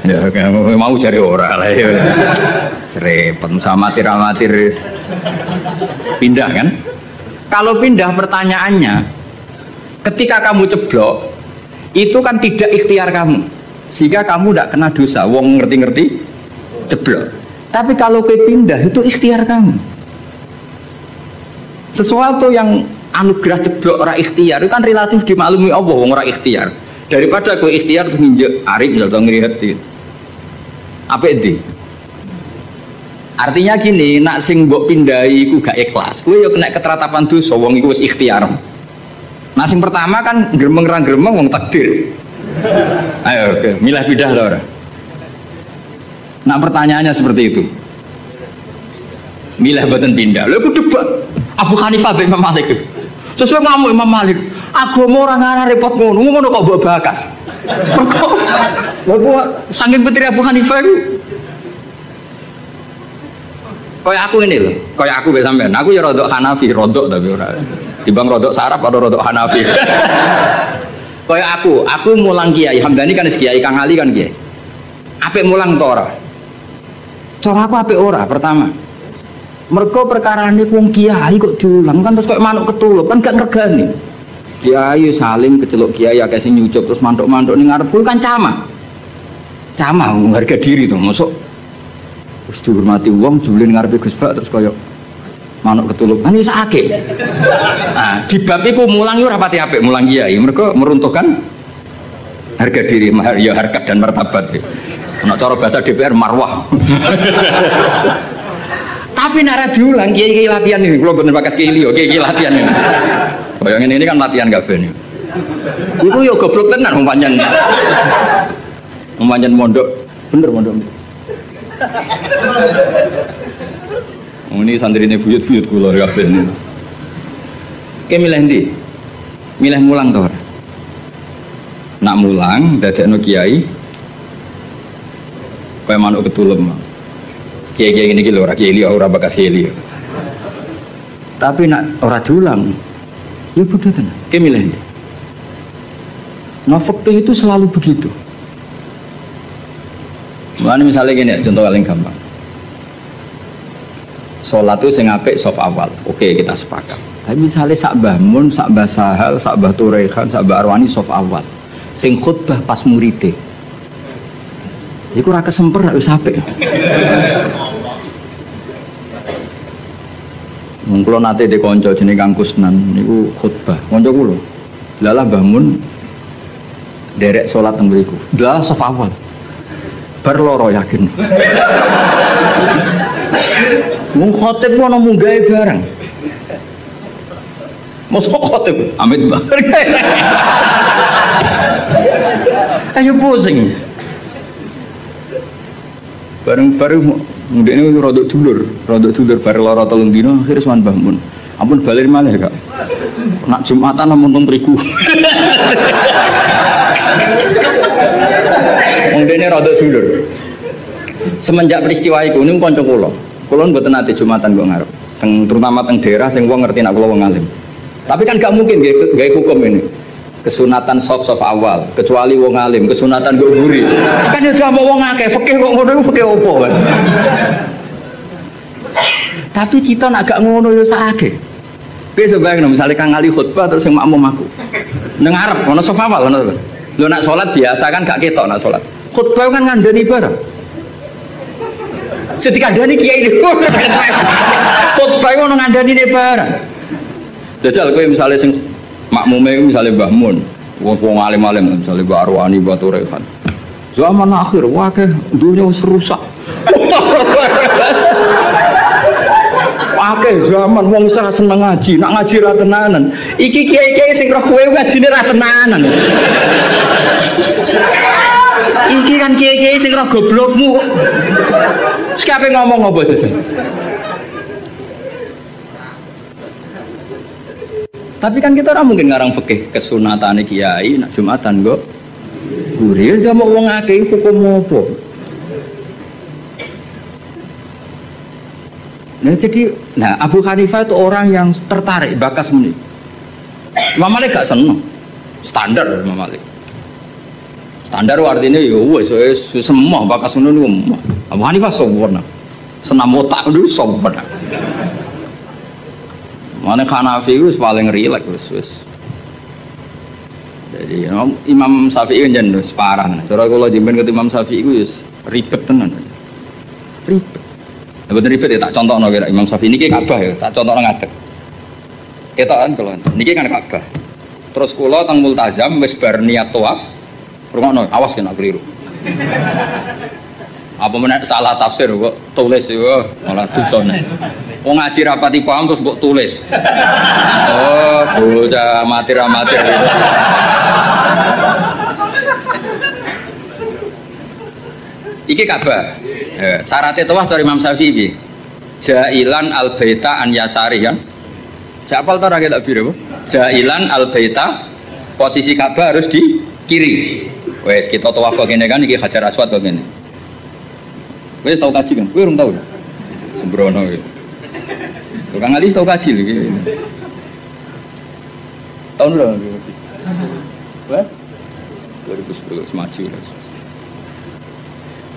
Ya, mau cari orang lah ya. Serempet sama amatir pindah kan? Kalau pindah pertanyaannya, ketika kamu ceblok, itu kan tidak ikhtiar kamu, sehingga kamu tidak kena dosa. Wong ngerti-ngerti ceblok. Tapi kalau pindah itu ikhtiar kamu. Sesuatu yang anugerah ceblok orang ikhtiar itu kan relatif dimaklumi Allah, wong orang ikhtiar. Daripada kowe ikhtiar tuh nginjek arif atau ngrihet. Apa itu? Artinya gini, nak sing mbok pindai iku gak ikhlas. Kowe yo kena keteratapan dosa, wong iku wis ikhtiar. Nah sing pertama kan gremeng ra gremeng wong takdir. Ayo, oke, milah pindah lho ora. Nak pertanyaannya seperti itu. Milah boten pindah. Lha ku debat Abu Hanifah bin Imam Malik. Sesuai ngamuk Imam Malik. Agama ora ngara repot ngono kok mbok bakas. Kok saking putri Abu Hanifah itu kayak aku ini loh, kayak aku biasa sampean. Aku ya rodok Hanafi, rodok tapi ora. Timbang rodok saraf atau rodok Hanafi. Kayak aku mulang kiai. Hamdani kan kiai, Kang Ali kan kiai. Apik mulang to ora? Cara aku apik ora pertama. Mergo perkarane wong kiai kok diulang kan terus kayak manuk ketulup kan gak ngregani. Kiai salim keceluk kiai akeh sing nyucup terus mantuk-mantuk ning ngarep kan camah. Camah harga diri tuh, mosok terus dihormati wong jebule ngarepe Gus Bak terus kaya manuk ketulup. Kan wis akeh. Nah, di bab iku mulang ora pati apik mulang kiai, mergo meruntuhkan harga diri, ya harkat dan martabat. Nek cara bahasa DPR marwah. Tapi nek diulang kiai-kiai latihan ini, kula mboten bakas kiai liya, kiai latihan ini. Bayangin ini kan latihan kabeh. Iku yo goblok tenan wong pancen. Wong pancen mondok, bener mondok. Ini santrine buyut-buyut kula kabeh niku. Ki milih ndi? Milih mulang to ora? Nak mulang dadekno kiai kaya manuk ketulem. Kiai-kiai ngene iki lho ora kiai liya ora bakas kiai liya. Tapi nak ora diulang ya bodoh tenan. Ki milih ndi? Nah fikih itu selalu begitu. Misalnya gini, contoh paling gampang. Sholat itu sing apik soft awal. Oke, kita sepakat. Tapi misalnya sak Mbah Mun, sak Mbah Sahal, sak Mbah Turehan, sak Mbah Arwani soft awal. Sing khutbah pas muride. Iku ora kesemper wis apik. Mung kula nate de kanca jenenge Kang Kusnan niku khutbah. Kanca kula. Lalah Mbah Mun derek salat teng mriku. Lah soft awal. Bar loro yakin. Mung khotib ono munggahe barang. Mosok khotib amit bareng. Ayo pusing. Bareng-bareng ndekne rodok dulur bareng lara 3 dina akhir sowan Mbah Mun. Ampun balik malih, Kak. Nak Jumatan namun teng mriku. Ndekne rodok dulur. Semenjak peristiwa iku niku kanca kula. Kula mboten nate Jumatan kok ngarep. Terutama teng daerah sing wong ngerti nak kula wong alim. Tapi kan gak mungkin gawe hukum ini. Kesunatan soft awal, kecuali wong alim, kesunatan gue guri. Kan ya udah mau wong akeh, fikih kok ngono fikih opo kan. Tapi kita nak gak ngono ya sakake. Kowe sebayang misalnya Kang Ali khutbah terus sing makmum aku. Ning ngarep ono soft awal ngono. Lho nak salat biasa kan gak ketok nak salat. Khutbah kan ngandani barang. Jadi kandani kiai itu. Khutbah ono ngandani barang. Jajal kowe misalnya sing makmume misalnya Mbah Mun, wong alim-alim misalnya Mbah Arwani, Mbah Turehan. Zaman akhir wakeh dunia wis rusak. Wakeh zaman wong wis ora seneng ngaji, nak ngaji ra tenanan. Iki kiai-kiai sing roh kowe ngajine ra tenanan. Iki kan kiai-kiai sing roh goblokmu. Sekape ngomong apa jajan? Tapi kan kita orang mungkin ngarang fikih kesunatan kiai nak Jumatan kok gurih sama wong akeh hukum apa. Nah Abu Hanifah itu orang yang tertarik bakas muni. Imam Malik gak seneng. Standar Imam Malik. Standar artinya ya wis semua bakas ngono. Abu Hanifah sempurna. Senam otak dulu sempurna. Mana Hanafi itu paling rileks wis. Jadi Imam Syafi'i kan jan separah. Cara kula jemben ke Imam Syafi'i itu wis ribet tenan. Ribet. Betul ribet ya tak contohno kira Imam Syafi'i niki Ka'bah ya, tak contohno ngadeg. Ketokan kula. Niki kan Ka'bah. Terus kula teng Multazam wis bar niat tawaf. Rungokno, awas kena keliru. Apa menek salah tafsir kok tulis yo malah dosane. Wong ngaji rapati paham terus mbok tulis. Oh, bocah amatir-amatir. Iki Ka'bah. Syaratnya tawaf dari Imam Syafi'i. Jailan al-baita an yasari kan. Siapa tahu rakyat tak biru? Jailan al-baita posisi Ka'bah harus di kiri. Wes kita tawaf kok gini kan iki Hajar Aswad kok gini. Wes tahu kaji kan? Kowe urung tahu. Sembrono iki. Kang Ali tahu kaji lagi. Tahun berapa kaji? Wah? 2010 semaju.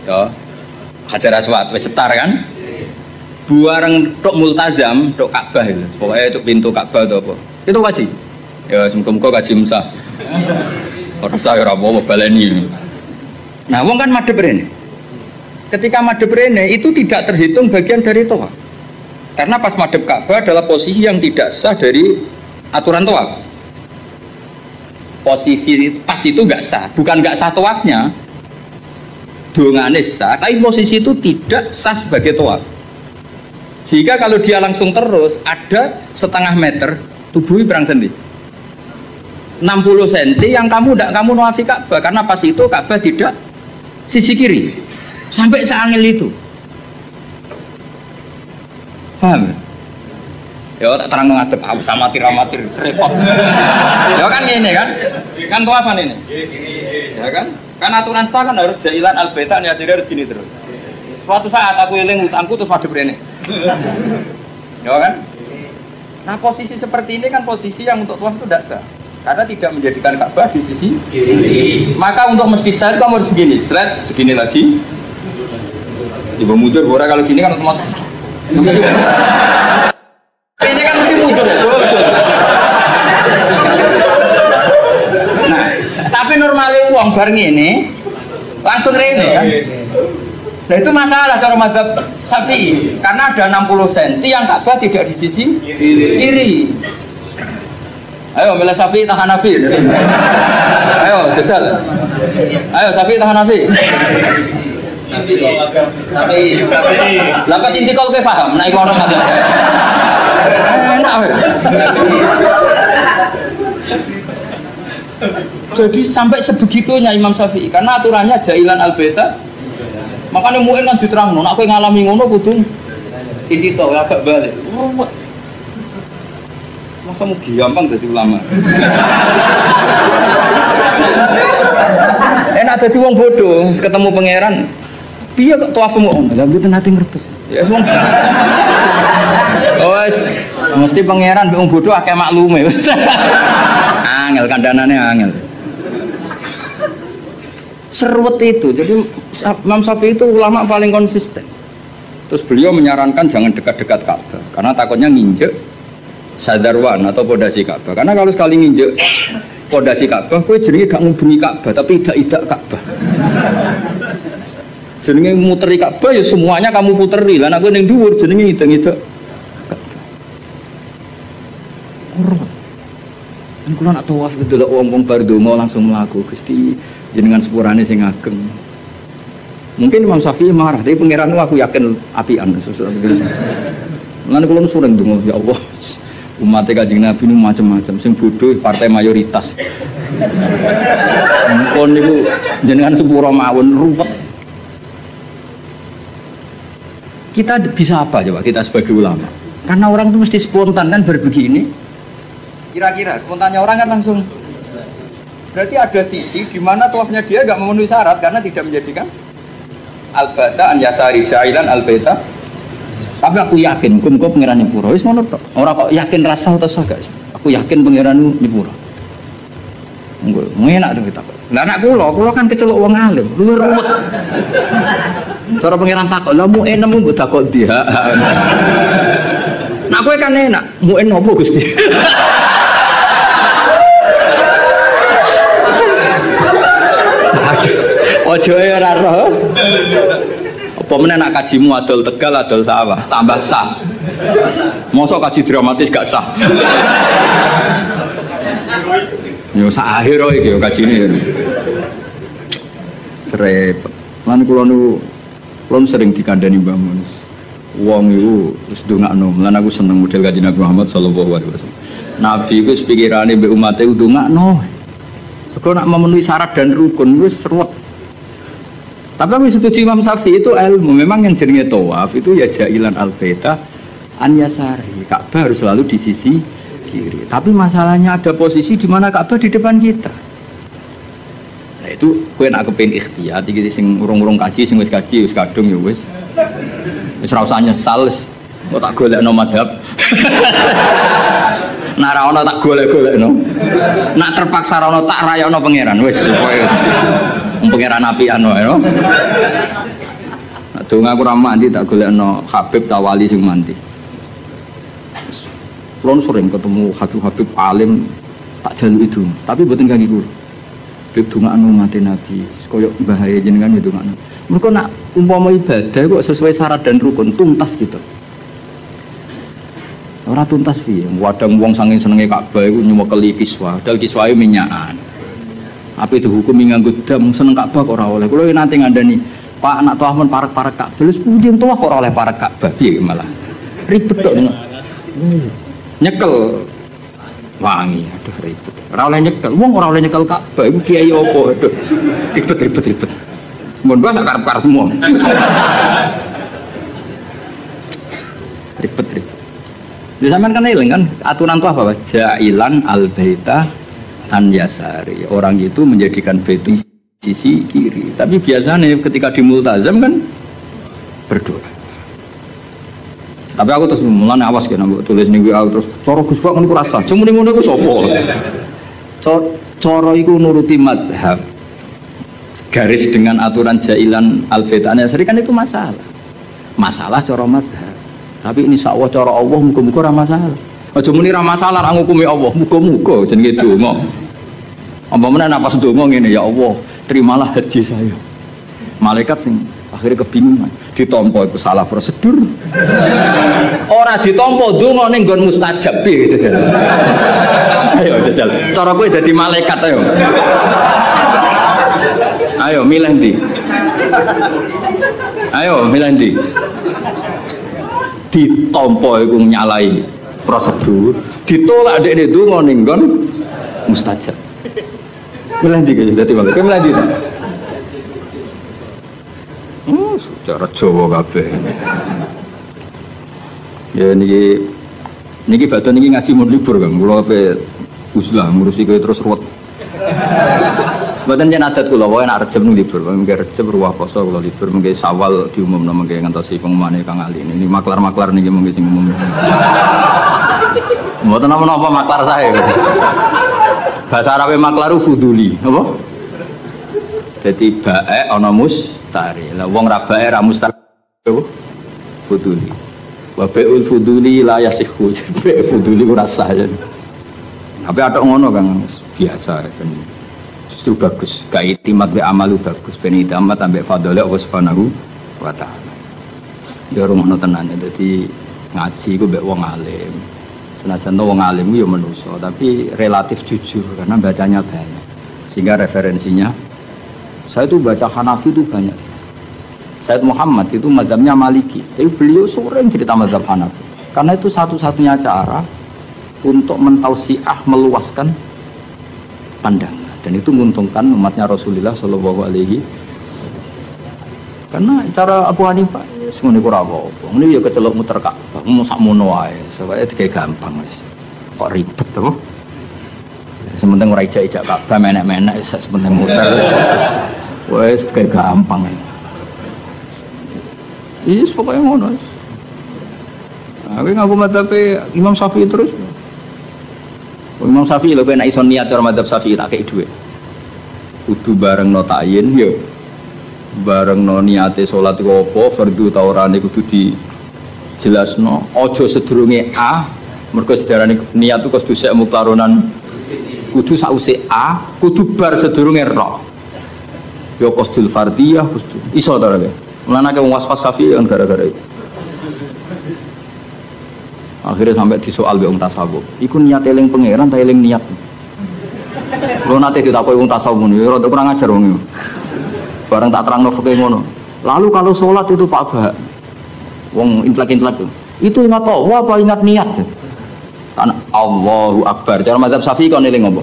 Ya, Hajar Aswad, wis setar kan? Buareng tok Multazam, tok Ka'bah itu. Pokoknya tok pintu Ka'bah atau apa? Itu kaji. Ya, semoga kaji Musa. Ora saya ora mau baleni. Nah, wong kan madhep rene. Ketika madhep rene itu tidak terhitung bagian dari tawaf. Karena pas madhep Ka'bah adalah posisi yang tidak sah dari aturan tawaf. Posisi pas itu nggak sah, bukan nggak sah tawafnya, dongane sah, tapi posisi itu tidak sah sebagai tawaf. Sehingga kalau dia langsung terus ada setengah meter tubuhnya berang senti, 60 cm yang kamu nawafi Ka'bah karena pas itu Ka'bah tidak sisi kiri sampai seangil itu. Paham? Ya tak terang mengadep amatir repot. Ya kan ini kan tawafan ini. Ya kan? Kan aturan sah kan harus jailan al-baita ya harus gini terus. Suatu saat aku eling utangku terus madhep rene. Ya kan? Nah, posisi seperti ini kan posisi yang untuk tawaf itu tidak sah. Karena tidak menjadikan Ka'bah di sisi kiri. Maka untuk mesti sah kamu harus begini, begini lagi. Ibu mundur, kalau gini kan otomatis Ini kan mesti mundur ya, betul. Nah, tapi normalnya uang bareng ini langsung rene kan. Nah itu masalah cara mazhab Syafi'i karena ada 60 cm yang Ka'bah tidak di sisi kiri. Ayo milih Syafi'i tahan Hanafi. Ayo jajal. Ayo Syafi'i tahan Hanafi. Syafi'i. Lapas inti kalau ke paham, naik orang ada. Enak. Jadi sampai sebegitunya Imam Syafi'i karena aturannya jailan al-baita. Makanya mu'in kan diterang, nak aku ngalami ngono kudu inti tau agak balik. Ruwet. Masa mau gampang jadi ulama. Enak jadi wong bodoh, ketemu pangeran. Piye kok tawaf mu? Lah mboten nate ngertos. Ya wong. Wes mesti pangeran wong bodoh akeh maklume. Angel kandanane angel. Seruwet itu, jadi Imam Syafi'i itu ulama paling konsisten. Terus beliau menyarankan jangan dekat-dekat Ka'bah karena takutnya nginjek sadarwan atau pondasi Ka'bah. Karena kalau sekali nginjek pondasi Ka'bah, kowe jenenge gak ngubungi Ka'bah tapi idak-idak Ka'bah. Jenenge muteri Ka'bah ya semuanya kamu puteri. Lah nek kowe ning dhuwur jenenge idak-idak Ka'bah. Kula nak tawaf gitu lho wong-wong bar donga langsung mlaku Gusti jenengan sepurane sing ageng. Mungkin Imam Syafi'i marah, tapi pangeran aku yakin apian. Lan kula sering donga ya Allah. Umat Kanjeng Nabi nu macam-macam, sing bodoh partai mayoritas. Mumpun niku jenengan sepura mawon ruwet. Kita bisa apa coba kita sebagai ulama? Karena orang itu mesti spontan kan berbegini. Kira-kira spontannya orang kan langsung. Berarti ada sisi di mana tawafnya dia nggak memenuhi syarat karena tidak menjadikan al-bata an yasari jailan al-baita. Tapi aku yakin muga-muga pangeran nyepuro. Wis ngono tok. Ora kok yakin rasa atau sah gak. Aku yakin pangeranmu nyepuro. Engko enak tuh kita. Lah anak kula kan kecelok wong alim, luwih ruwet. Cara pangeran takok, "Lah mu enem mbok takok dia." Nah kowe kan enak, mu en opo Gusti? Ojo ora roh. Apa meneh nak kajimu adol Tegal adol sawah tambah sah. Mosok kaji dramatis gak sah. Yo sak akhir iki yo kajine. Srepet. Lan kula nu sering dikandani Mbah Mun. Wong iku wis ndongakno. Lan aku seneng model Kanjeng Nabi Muhammad sallallahu alaihi wasallam. Nabi iku wis pikirane mbek umate ndongakno. Kok nak memenuhi syarat dan rukun wis seruat. Tapi aku setuju Imam Syafi'i itu ilmu. Memang yang jenenge tawaf itu ya jailan al-baita an yasari. Ka'bah harus selalu di sisi kiri. Tapi masalahnya ada posisi di mana Ka'bah di depan kita. Nah itu kowe nak kepengin ikhtiyat iki sing urung-urung kaji sing wis kaji wis kadung ya wis. Wis ora usah nyesal wis. Kok tak golekno madhab. Nak ra ono tak golek-golekno. Nak terpaksa ra ono tak rayono pangeran wis supaya pangeran apian wae no. Donga aku ra mandi tak golekno Habib ta wali sing mandi. Kulon sering ketemu Habib alim tak jalu itu, tapi mboten kangge kula. Habib dongakno mati Nabi, koyo bahaya jenengan ya dongakno. Mergo nak umpama ibadah kok sesuai syarat dan rukun tuntas gitu. Ora tuntas piye? Wadang wong saking senenge Ka'bah iku nyuwekeli kiswa, dal kiswae minyakan. Apa itu hukum nganggo dam seneng Ka'bah kok ora oleh. Kula nanti ngandani, Pak anak tawaf men parek-parek Ka'bah. Lha pundi tawaf kok ora oleh parek Ka'bah piye malah. Ribet tok. Nyekel wangi, aduh ribet. Ora oleh nyekel. Wong ora oleh nyekel Ka'bah iku kiai opo? Aduh. Ribet. Mun wae sak karep-karepmu. Ribet. Di zaman kan eling kan aturan itu apa? Jailan al-baita an yasari. Orang itu menjadikan bait sisi kiri. Tapi biasanya ketika di multazam kan berdoa. Tapi aku terus mulane awas kan mbok tulis ning WA terus cara Gus Bak niku rasa. Cuma ngono iku sapa? Cara iku nuruti madhab. Garis dengan aturan jailan al-baita an yasari kan itu masalah. Masalah cara madhab. Tapi ini insya Allah cara Allah muga-muga ora masalah. Aja muni ra masalah ra ngukumi Allah, muga-muga jenenge donga. Apa meneh napas donga ngene ya Allah, terimalah haji saya. Malaikat sing akhirnya kebingungan, ditampa iku salah prosedur. Ora ditampa donga ning nggon mustajab piye jajal. Ayo jajal, cara kowe dadi malaikat ayo. Ayo milih ndi? Ayo milih ndi? Ditampa iku nyalai prosedur, ditolak dekne donga ning nggon mustajab. Milih ndi kaya dadi malaikat? Kowe milih ndi? Cara Jawa kabeh. Ya niki badan niki ngaji mun libur Kang. Kula ape uslah ngurusi kowe terus ruwet. Mboten yen adat kula wae nek Rejeb libur, mengke Rejeb ruwah poso kula libur, mengke Sawal diumumno mengke ngantosi pengumumane Kang Ali. Ini maklar-maklar niki mengke sing umum. Mboten napa-napa maklar sae. Bahasa Arabe maklaru fuduli, apa? Jadi bae ana mustari. Lah wong ra bae ra mustari fuduli. Wa bai'ul fuduli la yasihhu. Bae fuduli ora sah. Tapi ada ngono Kang biasa kan. Justru bagus. Ga itimat be amalu bagus. Ben itimat ambek fadhole Allah Subhanahu wa taala. Ya rumono tenan. Dadi ngaji iku mbek wong alim. Senajan wong alim yo manusa, tapi relatif jujur karena bacanya banyak. Sehingga referensinya saya itu baca Hanafi itu banyak sekali. Said Muhammad itu mazhabnya Maliki, tapi beliau sering cerita mazhab Hanafi. Karena itu satu-satunya cara untuk mentausiah meluaskan pandangan, dan itu menguntungkan umatnya Rasulullah Shallallahu Alaihi Wasallam. Karena cara Abu Hanifah semuanya kurang apa, ini ya kecelok muter Ka'bah, mau sakmono ae, supaya kayak gampang wis. Kok ribet tuh? Sementing ora ijak-ijak Ka'bah menek-menek, sementing muter. Wes kayak gampang ya. Iya, pokoknya ngono. Aku ngaku madzhab Imam Syafi'i terus. Imam Syafi'i lho nek iso niat cara madzhab Syafi'i tak kei dhuwit. Kudu bareng no ta'yin yo. Bareng no niate salat iku apa, fardhu ta ora niku kudu dijelasno. Aja sedurunge A, mergo sedarane niat iku kudu sek mutaronan. Kudu sause A, kudu bar sedurunge Ra. Ya qasdul fardiyah kudu iso ta ora. Mulane wong waswas Syafi'i kan gara-gara itu. Akhirnya sampai disoal wong tasawuf. Iku niat eling pangeran ta eling niat. Lho nate ditakoki wong tasawuf ngono, ya rada kurang ajar wong iki. Bareng tak terangno fikih ngono. Lalu kalau sholat itu Pak Bah, wong intelek-intelek itu ingat Allah apa ingat niat? Kan Allahu Akbar. Cara mazhab Syafi'i kon eling apa?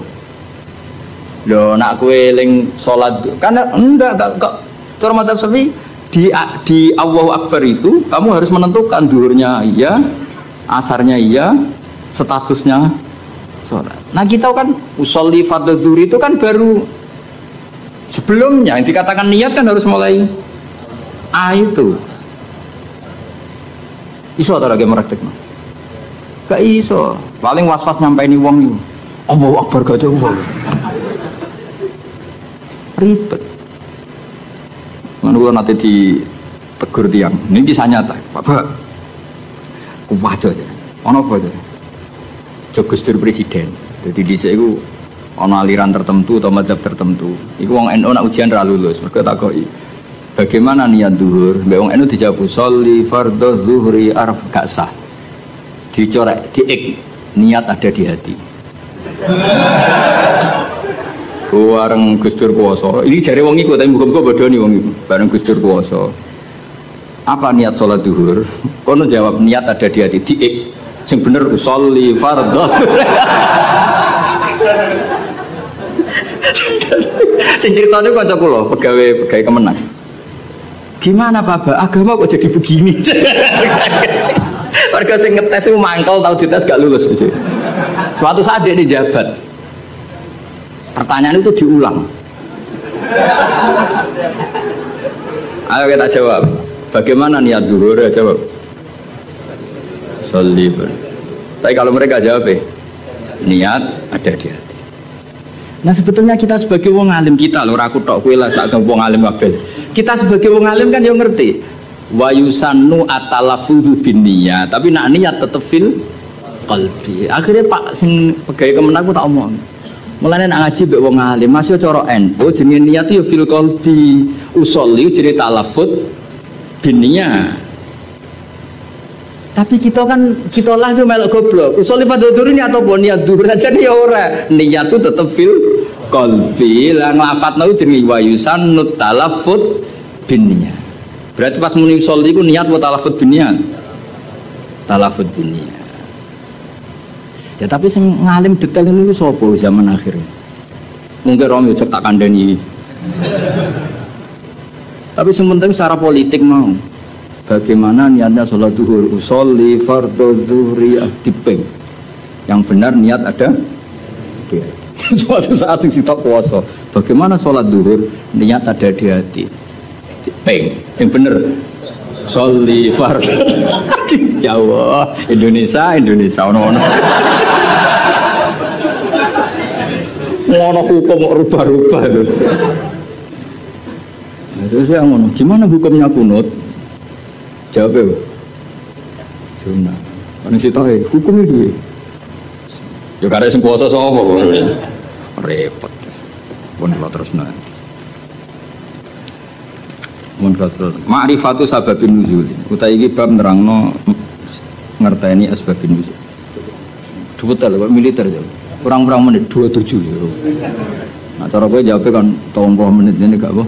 Lho nak kowe eling sholat kan enggak cara mazhab Syafi'i di Allahu Akbar itu kamu harus menentukan duhurnya iya, asarnya iya, statusnya sholat. Nah kita kan usolli fardhu zuhur itu kan baru sebelumnya yang dikatakan niat kan harus mulai itu. Iso atau lagi meraktek mah? Gak iso. Paling was-was nyampai ini wong itu. Allahu Akbar gak jauh. Ribet. Menurut nanti ditegur tiang. Ini kisah nyata. Bapak, kuwajo aja. Ono apa aja? Jogustur presiden. Jadi di sini itu ono aliran tertentu atau mazhab tertentu. Iku wong NU nak ujian ra lulus. Mergo takoki, bagaimana niat zuhur? Mbek wong NU dijawab sholli fardhu zuhri araf gak sah. Dicorek, diik niat ada di hati. Bareng Gusdur puasa. Ini jare wong iku tapi muga-muga bodoni wong iku. Bareng Gusdur puasa. Apa niat sholat zuhur? Kono jawab niat ada di hati. Diik sing bener sholli fardhu. Sing ceritane kanca kula, pegawai Kemenang. Gimana Pak? Agama kok jadi begini? Warga sing ngetes itu mangkel tahu dites gak lulus. Suatu saat dia dijabat. Pertanyaan itu diulang. Ayo kita jawab. Bagaimana niat zuhur? Ya jawab. Sholli. Tapi kalau mereka jawab niat ada di hati. Nah sebetulnya kita sebagai wong alim kita loh, aku tok kowe lah tak wong alim kabeh. Kita sebagai wong alim kan yo ngerti. Wa yusannu atalafuhu binniyah, tapi nak niat tetep fil qalbi. Akhirnya Pak sing pegawai Kemenak ku tak omong. Mulane nak ngaji mbek wong alim masih cara NU jenenge niat yo fil qalbi. Usolli jenenge talafut binniyah. Tapi kita lah itu melok goblok. Usolli fadhuri ini atau niat dhuhur saja ya ora. Niat itu tetep fil qalbi. Lah nglafatna jenenge wa yusannu talafut binniyah. Berarti pas muni usolli iku niat wa talafut binniyah. Talafut binniyah. Ya tapi sing ngalim detail ini sapa zaman akhir. Mungkin orang yo tak kandhani. Tapi sementing secara politik mau. Bagaimana niatnya sholat duhur, usolli fardhu dzuhri diping. Yang benar niat ada. Suatu saat sing sitok puasa. Bagaimana sholat duhur niat ada di hati. Diping. Yang benar sholli fardhu. Ya Allah, Indonesia ono-ono. Ngono hukum rubah-rubah itu. Nah, terus saya ngono, gimana hukumnya kunut? Jawabnya, sunnah. Paling sitok hukum iki. Ya karena sing puasa sapa repot. Pun kula terusna. Mun terus ma'rifatu sababin nuzul. Utawi iki bab nerangno ngerteni asbabin nuzul. Dhuwetal kok militer ya. Kurang-kurang menit 27 ya. Nah cara kowe jawabnya kan 30 menit ini gak apa?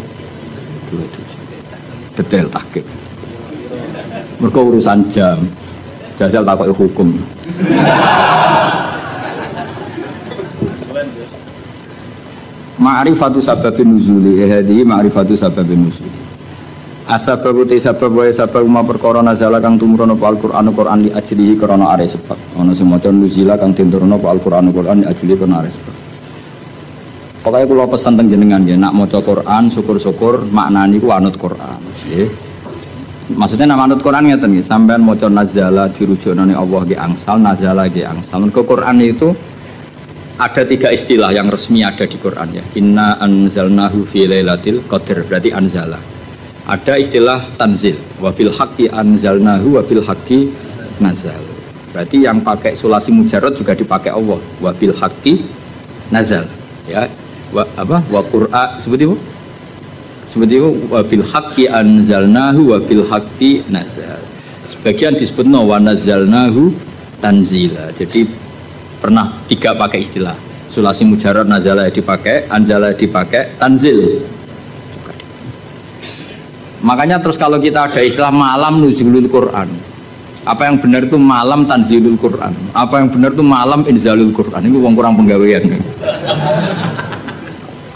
27. Detail tahqiq. Mergo urusan jam. Jajal takoki hukum. Ma'rifatu sababin nuzuli hadhihi ma'rifatu sababin nuzuli. Asbabu te sabab wae sabab ma perkara nazala kang tumurun apa Al-Qur'an Qur'an li ajlihi krana are sebab. Ana sing maca nuzila kang tinturun apa Al-Qur'an Qur'an li ajlihi krana are sebab. Pokoke kula pesen teng jenengan nggih nak maca Qur'an syukur-syukur maknane iku anut Qur'an nggih. Maksudnya nama anut Quran ngeten nggih, sampean maca nazala dirujukna ning Allah nggih angsal, nazala nggih angsal. Mergo Quran itu ada 3 istilah yang resmi ada di Quran ya. Inna anzalnahu fi lailatul qadar, berarti anzala. Ada istilah tanzil, wa bil haqqi anzalnahu wa bil haqqi nazal. Berarti yang pakai sulasi mujarrad juga dipakai Allah, wa bil haqqi nazal. Ya. Wa qur'a seperti itu. Seperti itu wabil haqqi anzalnahu wabil haqqi nazal. Sebagian disebutnya wa nazalnahu tanzila. Jadi pernah 3 pakai istilah. Sulasi mujarrad nazala dipakai, anzala dipakai, tanzil. Makanya terus kalau kita ada istilah malam nuzulul Quran. Apa yang benar itu malam tanzilul Quran. Apa yang benar itu malam inzalul Quran. Ini wong kurang penggawean.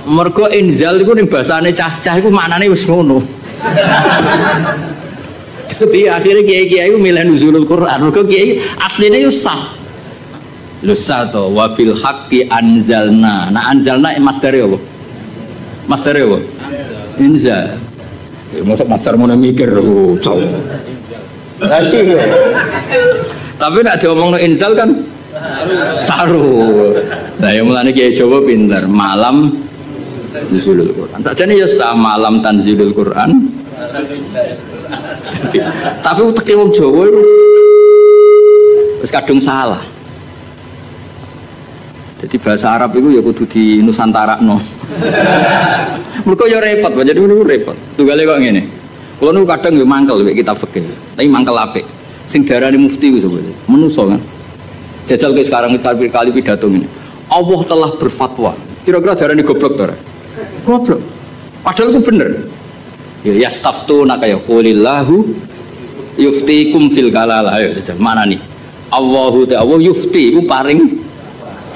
Mergo inzal iku ning basane cah-cah iku maknane wis ngono. Dadi akhire kiai-kiai iku milih nuzulul Quran. Mergo kiai asline yo sah. Lho sah to wa bil haqqi anzalna. Nah anzalna masdare apa? Masdare apa? Inzal. Ya mosok master ngono mikir lho, cowok. Tapi nek diomongno inzal kan saru. Lah ya mulane kiai Jawa pinter, malam nuzulul Quran. Sakjane ya sa malam tanzilul Quran. Tapi uteke wong Jawa wis kadung salah. Jadi bahasa Arab itu ya kudu di Nusantarakno. Mergo ya repot, jadi niku repot. Tunggale kok ngene. Kulo niku kadang ya mangkel mek kitab fikih. Tapi mangkel apik. Sing darani mufti ku sapa? Menusa kan. Jajal ke sekarang kali pidato ngene. Allah telah berfatwa. Kira-kira darani goblok to ora? Goblok. Padahal itu bener. Ya yastaftuna kaya qulillahu yuftikum fil kalalah. Ayo jajal mana nih? Allahu ta'ala yufti ku paring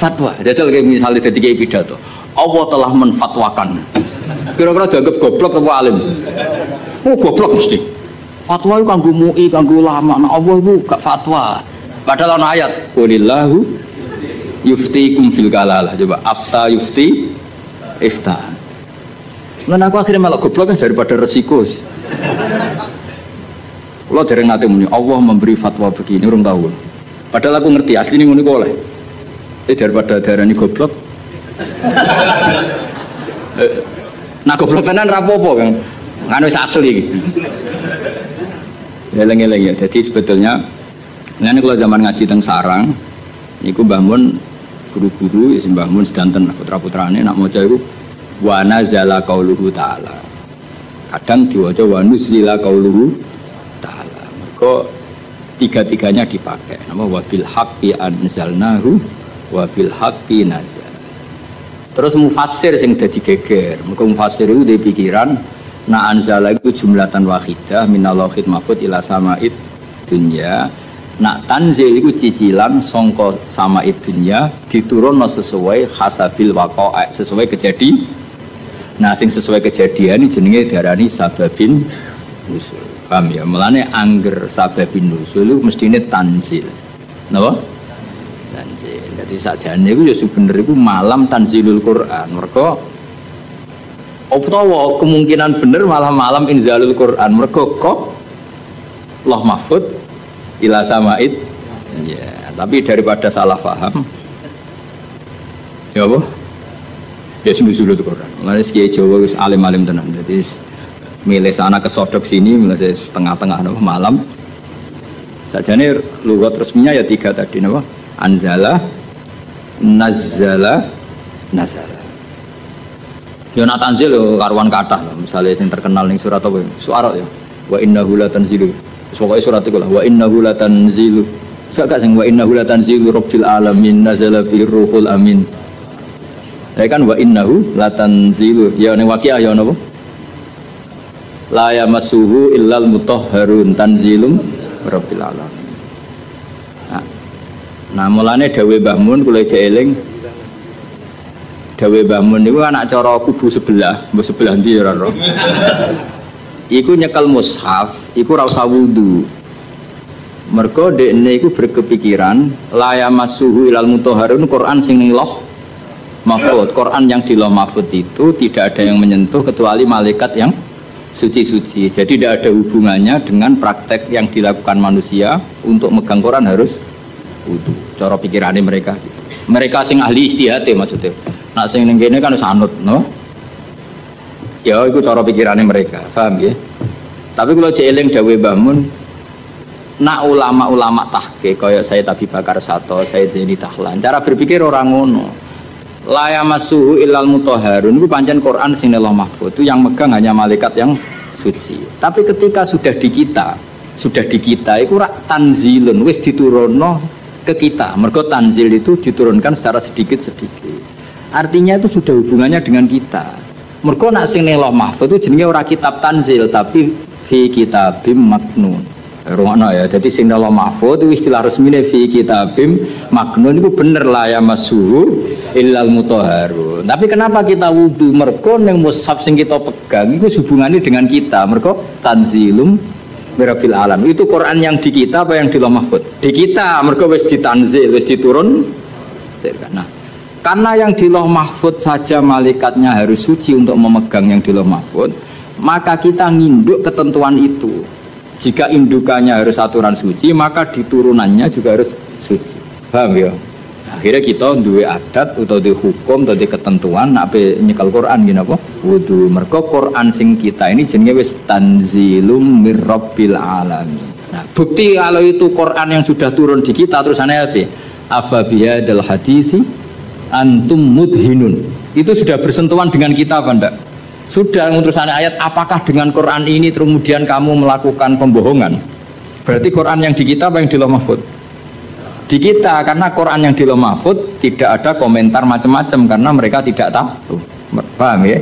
fatwa. Jajal kayak misalnya dadi kiai pidato. Allah telah menfatwakan. Kira-kira dianggap goblok atau alim? Oh goblok mesti. Fatwa itu kanggo MUI, kanggo ulama. Nah Allah itu gak fatwa. Padahal ana ayat qulillahu yuftikum fil kalalah. Coba afta yufti ifta. Lan aku akhirnya malah goblok daripada resiko. Kalau dereng nate muni Allah memberi fatwa begini urung tahu. Padahal aku ngerti asli ngono iku oleh. Daripada darani goblok. Nah goblok tenan ra apa-apa, Kang. Kan wis asli iki. Eleng-eleng ya. Jadi sebetulnya ngene kalau zaman ngaji teng sarang niku Mbah Mun guru-guru ya Mbah Mun sedanten putra-putrane nak maca iku wa nazala qauluhu ta'ala. Kadang diwaca wa nuzila qauluhu ta'ala. Mergo tiga-tiganya dipakai. Nama wa bil haqqi anzalnahu wa bil haqqi nazal. Terus mufassir sing dadi geger. Mergo mufassir itu dhe pikiran na anzala itu jumlatan wahidah minallahil mahfud ila sama'id dunya. Nak tanzil itu cicilan songko sama'id dunya diturunno sesuai hasabil waqa'a, sesuai kejadian. Nah sing sesuai kejadian ini jenenge diarani sababin nusul. Paham ya? Mulane angger sababin nusul itu mestine tanzil. Napa? Tanzil. Dadi sakjane iku ya sebenere iku malam tanzilul Quran. Mergo utawa kemungkinan bener malah malam inzalul Quran. Mergo kok Allah mahfud ila sama'id. Ya, tapi daripada salah paham. Ya apa? Ya nuzulul Quran. Mulane Kiai Jawa wis alim-alim tenan. Dadi milih sana kesodok sini, milih tengah-tengah napa malam. Sajane lugat resminya ya 3 tadi napa? Anzala, nazzala, nazala. Ya nak tanzil karuan kathah lho. Misale sing terkenal ning surat apa? Suara ya. Wa innahu latanzilu. Pokoke surat iku lah wa innahu latanzilu. Sak gak sing wa innahu latanzilu rabbil alamin nazala bihi ruhul amin. Ya kan wa innahu latanzilu. Ya ning Waqiah ya napa? La yamassuhu illal mutahharun tanzilum rabbil alamin. Nah mulane dawuh Mbah Mun kula jek eling dawuh Mbah Mun niku anak cara kubu sebelah, mbok sebelah ndi ora ora. Iku nyekel mushaf, iku ora usah wudu. Mergo dekne iku berkepikiran la yamassuhu ilal mutahharun Quran sing ning loh mahfud. Quran yang di loh mahfud itu tidak ada yang menyentuh kecuali malaikat yang suci-suci. Jadi tidak ada hubungannya dengan praktek yang dilakukan manusia untuk megang Quran harus wudu. Cara pikirannya mereka gitu. Mereka sing ahli istihad maksudnya. Nah sing ning kene kan wis anut, no? Ya iku cara pikirannya mereka, paham ya? Tapi kalau jeeling dawuh Mbah Mun, nak ulama-ulama tahqiq kaya saya Abi Bakar Sato, saya Zaini Tahlan, cara berpikir orang ngono. La yamassuhu illal mutahharun itu pancen Quran sing Allah mahfud itu yang megang hanya malaikat yang suci. Tapi ketika sudah di kita itu rak tanzilun wis diturunno ke kita. Mergo tanzil itu diturunkan secara sedikit-sedikit. Artinya itu sudah hubungannya dengan kita. Mergo nak sing Allah mahfud itu jenenge ora kitab tanzil tapi fi kitabim maknun. Rumakno ya. Jadi sing Allah mahfud itu istilah resmine fi kitabim maknun itu bener la yamassuhu illal mutahharun. Tapi kenapa kita wudu? Mergo ning mushaf sing kita pegang itu hubungannya dengan kita. Mergo tanzilum mirabbil alam. Itu Quran yang di kita apa yang di Lauh Mahfuz? Di kita. Mergo wis ditanzil, wis diturun. Nah, karena yang di Lauh Mahfuz saja malaikatnya harus suci untuk memegang yang di Lauh Mahfuz, maka kita nginduk ketentuan itu. Jika indukannya harus aturan suci, maka diturunannya juga harus suci. Paham ya? Akhirnya kita duwe adat atau duwe hukum atau duwe ketentuan nak nyekel Quran gini apa? Wudu. Mergo Quran sing kita ini jenenge wis tanzilum mir rabbil alamin. Nah, bukti kalau itu Quran yang sudah turun di kita terus aneh apa? Afa bihadzal hadisi antum mudhinun. Itu sudah bersentuhan dengan kita apa enggak? Sudah terusannya ayat apakah dengan Quran ini kemudian kamu melakukan pembohongan? Berarti Quran yang di kita apa yang di Lauh Mahfuz? Di kita, karena Quran yang di Lauh Mahfuz tidak ada komentar macam-macam karena mereka tidak tahu. Paham ya?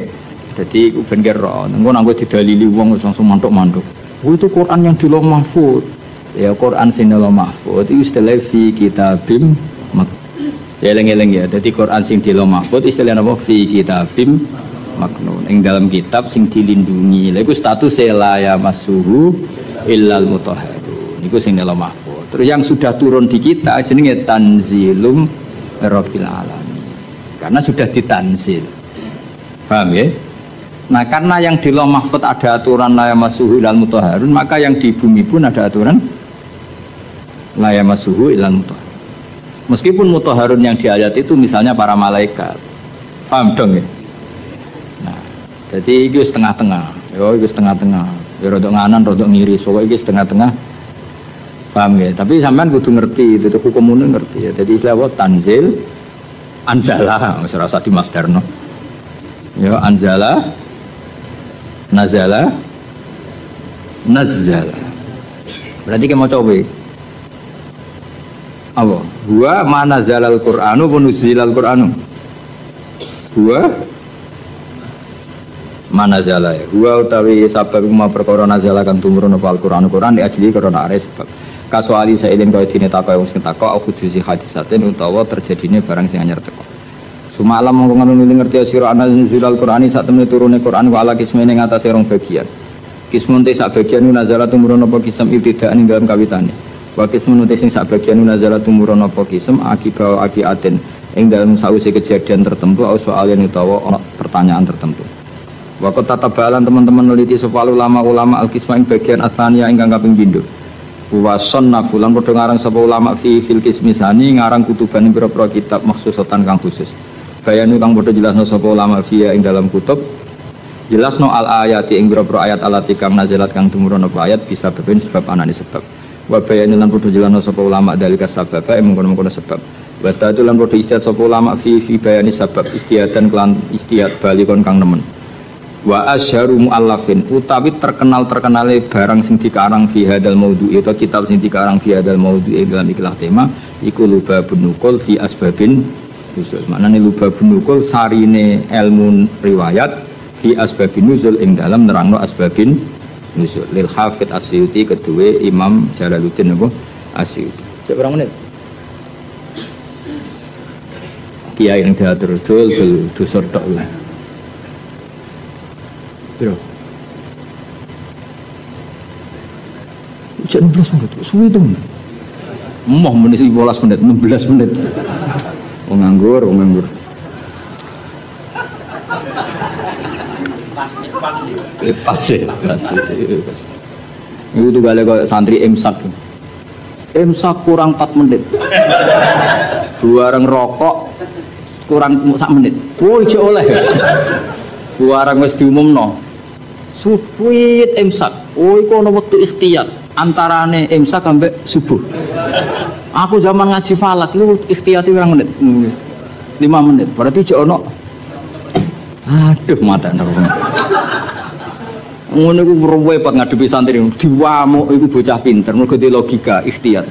Jadi ben kira engko nang didalili wong langsung mantuk-mantuk. Oh itu Quran yang di Lauh Mahfuz. Ya Quran sing di Lauh Mahfuz itu istilah fi kitabim ya eling-eling ya. Jadi Quran sing di Lauh Mahfuz istilahnya apa? Fi kitabim maknun. Ing dalam kitab sing dilindungi. Lha iku status la yamassuhu illal mutahharun. Niku sing di Lauh Mahfuz. Terus yang sudah turun di kita jenenge tanzilum rabbil alamin. Karena sudah ditanzil. Paham ya? Nah, karena yang di Lauh Mahfuz ada aturan la yamassuhu illal mutahharun, maka yang di bumi pun ada aturan la yamassuhu illal mutahharun. Meskipun mutahharun yang di ayat itu misalnya para malaikat. Paham dong ya? Nah, jadi itu setengah-tengah. Yo, itu setengah-tengah. Ya rodok nganan, rodok ngiris, pokoknya iki setengah-tengah. Paham ya? Tapi sampean kudu ngerti itu hukum umum ngerti ya. Jadi istilah apa tanzil anzala, wis ora usah dimasdarno. Ya anzala nazala nazzala. Berarti kita mau coba apa? Huwa mana zalal Qur'anu punuzilal Qur'anu. Huwa mana zala ya. Huwa utawi sabab ma perkara nazala kang tumurun apa Al-Qur'anu Qur'an di ajli karena ares sebab. Kasuali sailin kaya dene takok wis ketakok aku dusi hadisaten utawa terjadine barang sing anyar teko. Sumalam mongko ngono ngerti sira ana nuzulal Qur'ani sak temene turune Qur'an wa ala kismene ngatasé rong bagian. Kismun te sak bagian nazala tumurun apa kisam ibtidaan ing dalam kawitane. Wa kismun te sing sak bagian nazala tumurun apa kisam akiba akiaten ing dalam sause kejadian tertentu au soalen utawa ana pertanyaan tertentu. Wa tatabalan teman-teman neliti sapa ulama-ulama al-kisma ing bagian asania ingkang kaping pindho. Wa sannafu lan padha ngarang sapa ulama fi fil kismisani ngarang kutuban pira-pira kitab maksusatan kang khusus. Bayanu kang padha jelasno sapa ulama fi ing dalam kutub jelasno al ayati ing pira-pira ayat alati kang nazalat kang tumurun apa ayat bisa beben sebab anane sebab. Wa bayanu lan padha jelasno sapa ulama dalika sabab ing mengkono-mengkono sebab. Wastatu lan padha istihad sapa ulama fi bayani sabab istihadan kelan istihad balikon kang nemen. Wa asharu muallafin utawi terkenal-terkenale barang sing dikarang fi hadal maudhu'i atau kitab sing dikarang fi hadal maudhu'i dalam ikilah tema iku lubabun nukul fi asbabin nuzul. Maknane lubabun nukul sarine ilmu riwayat fi asbabin nuzul ing dalam nerangno asbabin nuzul lil Hafidz Asyuti kedue Imam Jalaluddin apa Asyuti. Cek berapa menit? Kiai yang diatur dul dusur tok lah. Bro. Cek 16 menit, suwi itu. Mau menit 15 menit, 16 menit. Wong nganggur. Pasti. Itu tuh gale kok santri imsak. Imsak kurang 4 menit. Bareng rokok kurang 1 menit. Woi, cek oleh. Bareng wis diumumno. Suwit imsak. Oh iku ana wektu ikhtiyat antarane imsak sampai subuh. Aku zaman ngaji falak itu ikhtiyati pirang menit? 5 menit. Berarti jek ono aduh mata nerung. Ngono iku repot ngadepi santri diwamuk iku bocah pinter mergo di logika ikhtiyat.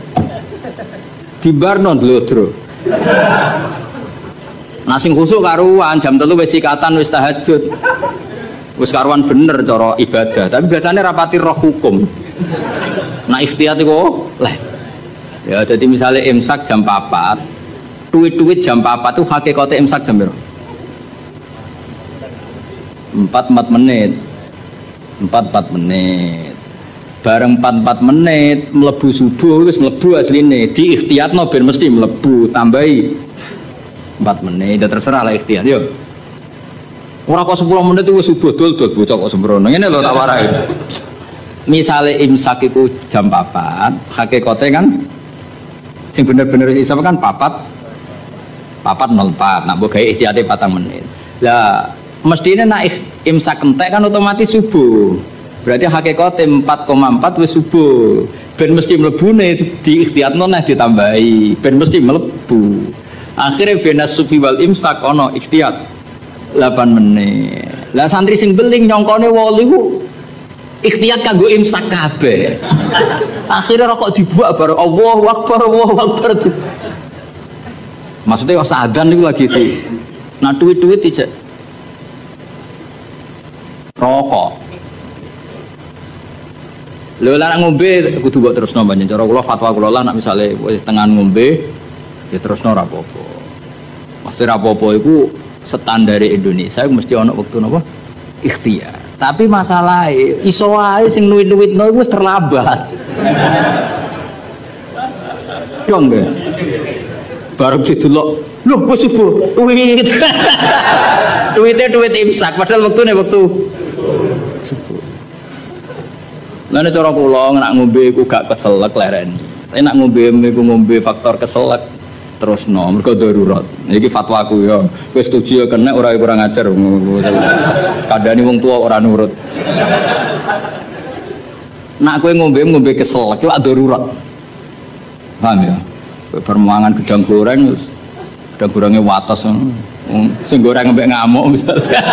Dibarno ndlodro. Nah sing khusuk karuan jam 3 wis sikatan wis tahajud. Wis karuan bener cara ibadah, tapi biasanya rapati roh hukum. Nah ikhtiyat itu leh. Ya jadi misalnya imsak jam 4, duit jam 4 itu hakikatnya imsak jam berapa? 4 menit. 4 menit. Bareng 4 menit mlebu subuh wis mlebu asline di ikhtiyatno ben mesti mlebu tambahi 4 menit ya terserah lah ikhtiyat yo. Ora kok 10 menit itu subuh dol bocah kok sembrono. Ngene lho tak warai. Misale imsak iku jam 4, hakikate kan sing bener-bener isap kan 4.04. Nak mbok gawe ihtiyate 4 menit. Lah mestine nak imsak entek kan otomatis subuh. Berarti hakikate 4,4 wis subuh. Ben mesti mlebune di ikhtiyatno nah ditambahi. Ben mesti mlebu. Akhire benas sufi wal imsak ono ikhtiyat 8 menit. Lah santri sing beling nyongkone 8 iku ikhtiyat kanggo imsak kabeh. Akhirnya rokok dibuak baru Allahu Akbar. Maksudnya sadan niku lagi itu. Nah duit-duit ijek rokok. Lho lah ngombe kudu mbok terusno banyak cara kula fatwa kula lah nek misale wis tengah ngombe ya terusno ra apa-apa. Mesti ra apa-apa iku standar Indonesia mesti ana wektu napa ikhtiyar. Tapi masalah iso wae sing nuwit-nuwitno iku wis terlambat. Dong nggih. Baru didelok, lho wis subuh. Duit. Duit imsak padahal wektune wektu subuh. Lah nek cara kula nek ngombe iku gak keselek lereni. Tapi nek ngombe iku ngombe faktor keselek terus no, mereka darurat. Ini fatwaku ya. Gue setuju ya kena orang kurang ajar. Kadang wong tua orang nurut. Nak kowe ngombe kesel, ki wak darurat. Paham ya? Permangan gedang goreng terus gedang gorengnya wates sing goreng mbek ngamuk misalnya.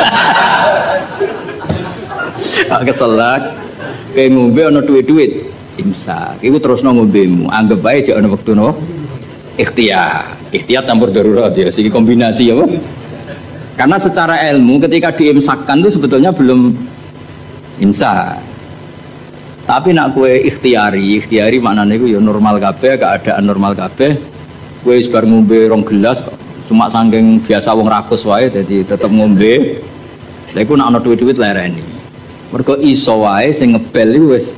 Kesel lah. Kowe ngombe ana duit-duit imsak. Iku terusno ngombemu. Anggap bae jek ana wektu napa? Ikhtiar campur darurat ya. Siki kombinasi apa? Karena secara ilmu ketika diimsakkan itu sebetulnya belum imsak. Tapi nak kue ikhtiari maknanya itu ya normal kabeh, keadaan normal kabeh. Kue sebar ngombe 2 gelas, cuma saking biasa wong rakus wae, jadi tetep ngombe. Lha iku nak ana duit-duit lereni. Mergo iso wae sing ngebel iku wis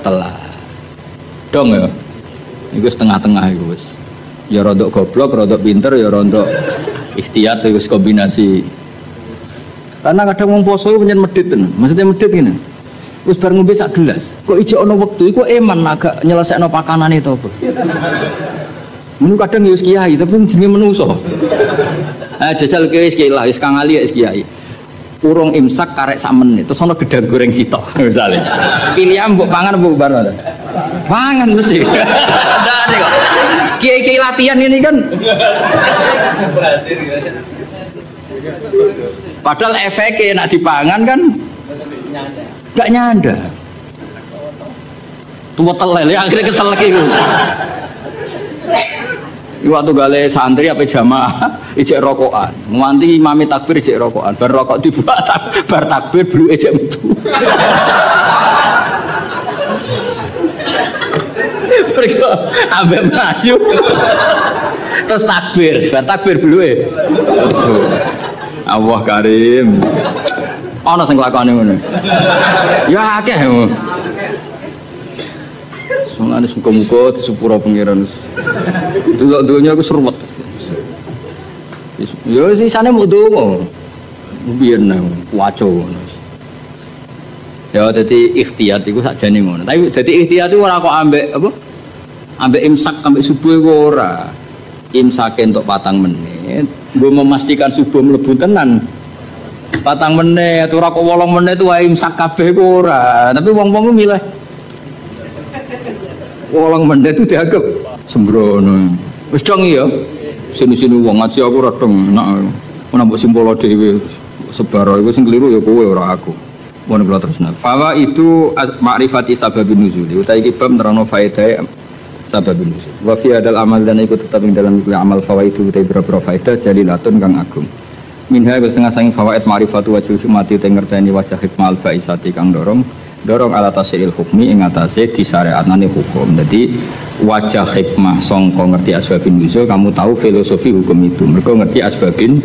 telat. Dong ya. Iku setengah-tengah iku wis. Ya rodok goblok, rodok pinter, ya rodok ikhtiar itu kombinasi. Karena kadang wong poso itu pancen medhit tenan. Maksudnya medhit ngene. Wis bar ngombe sak gelas. Kok ijek ana wektu iku eman agak nyelesekno pakanane to apa. Mun kadang ya wis kiai tapi jenenge menungso. Jajal kowe wis kiai lah, wis kang ali wis kiai. Urung imsak karek sak menit terus ana gedang goreng sitok misale. Pilihan mbok pangan apa bar. Pangan mesti. Ndare kok. Kiai-kiai latihan ini kan. Padahal efeknya nak dipangan kan gak nyanda. Tua telel ya akhirnya kesel lagi. Waktu gale santri apa jamaah ijek rokokan. Nganti imami takbir ijek rokokan. Bar rokok dibuat bar takbir blu ijek metu. Mereka ambek melayu terus takbir, bar takbir blu Allah Karim. Ana sing lakone ngono. Ya akeh. Soalnya muka-muka disepuro pengiran. Dulu-dulunya aku seruat. Ya sisane mau dongo. Biyen waco. Ya dadi ikhtiar iku sakjane ngono. Tapi dadi ikhtiar itu ora kok ambek apa? Ambek imsak ambek subuh iku ora. Imsake entuk 4 menit. Nggo memastikan subuh mlebu tenan. 4 menit ora kok 8 menit wae imsak kabeh iku ora. Tapi wong-wong milih 8 menit itu dianggap sembrono. Wis dong ya. Sini-sini wong ngaji aku ra dong enak. Ana mbok simpolo dhewe. Sebaro iku sing kliru ya kowe ora aku. Mun kula terusna. Fawa itu ma'rifati sababin nuzul. Utawi iki bab nerangno faedah sababin nuzul. Wa fi hadal amal dan ikut tetap ing dalam amal fawaidu utawi beberapa faedah jalilatun kang agung. Minha setengah sanging fawaid ma'rifatu wajhul hikmati te ngerteni wajah hikmah al-baisati kang dorong ala tasiril hukmi ing atase disyariatane hukum. Jadi wajah hikmah sangka ngerti asbabin nuzul, kamu tahu filosofi hukum itu. Mereka ngerti asbabin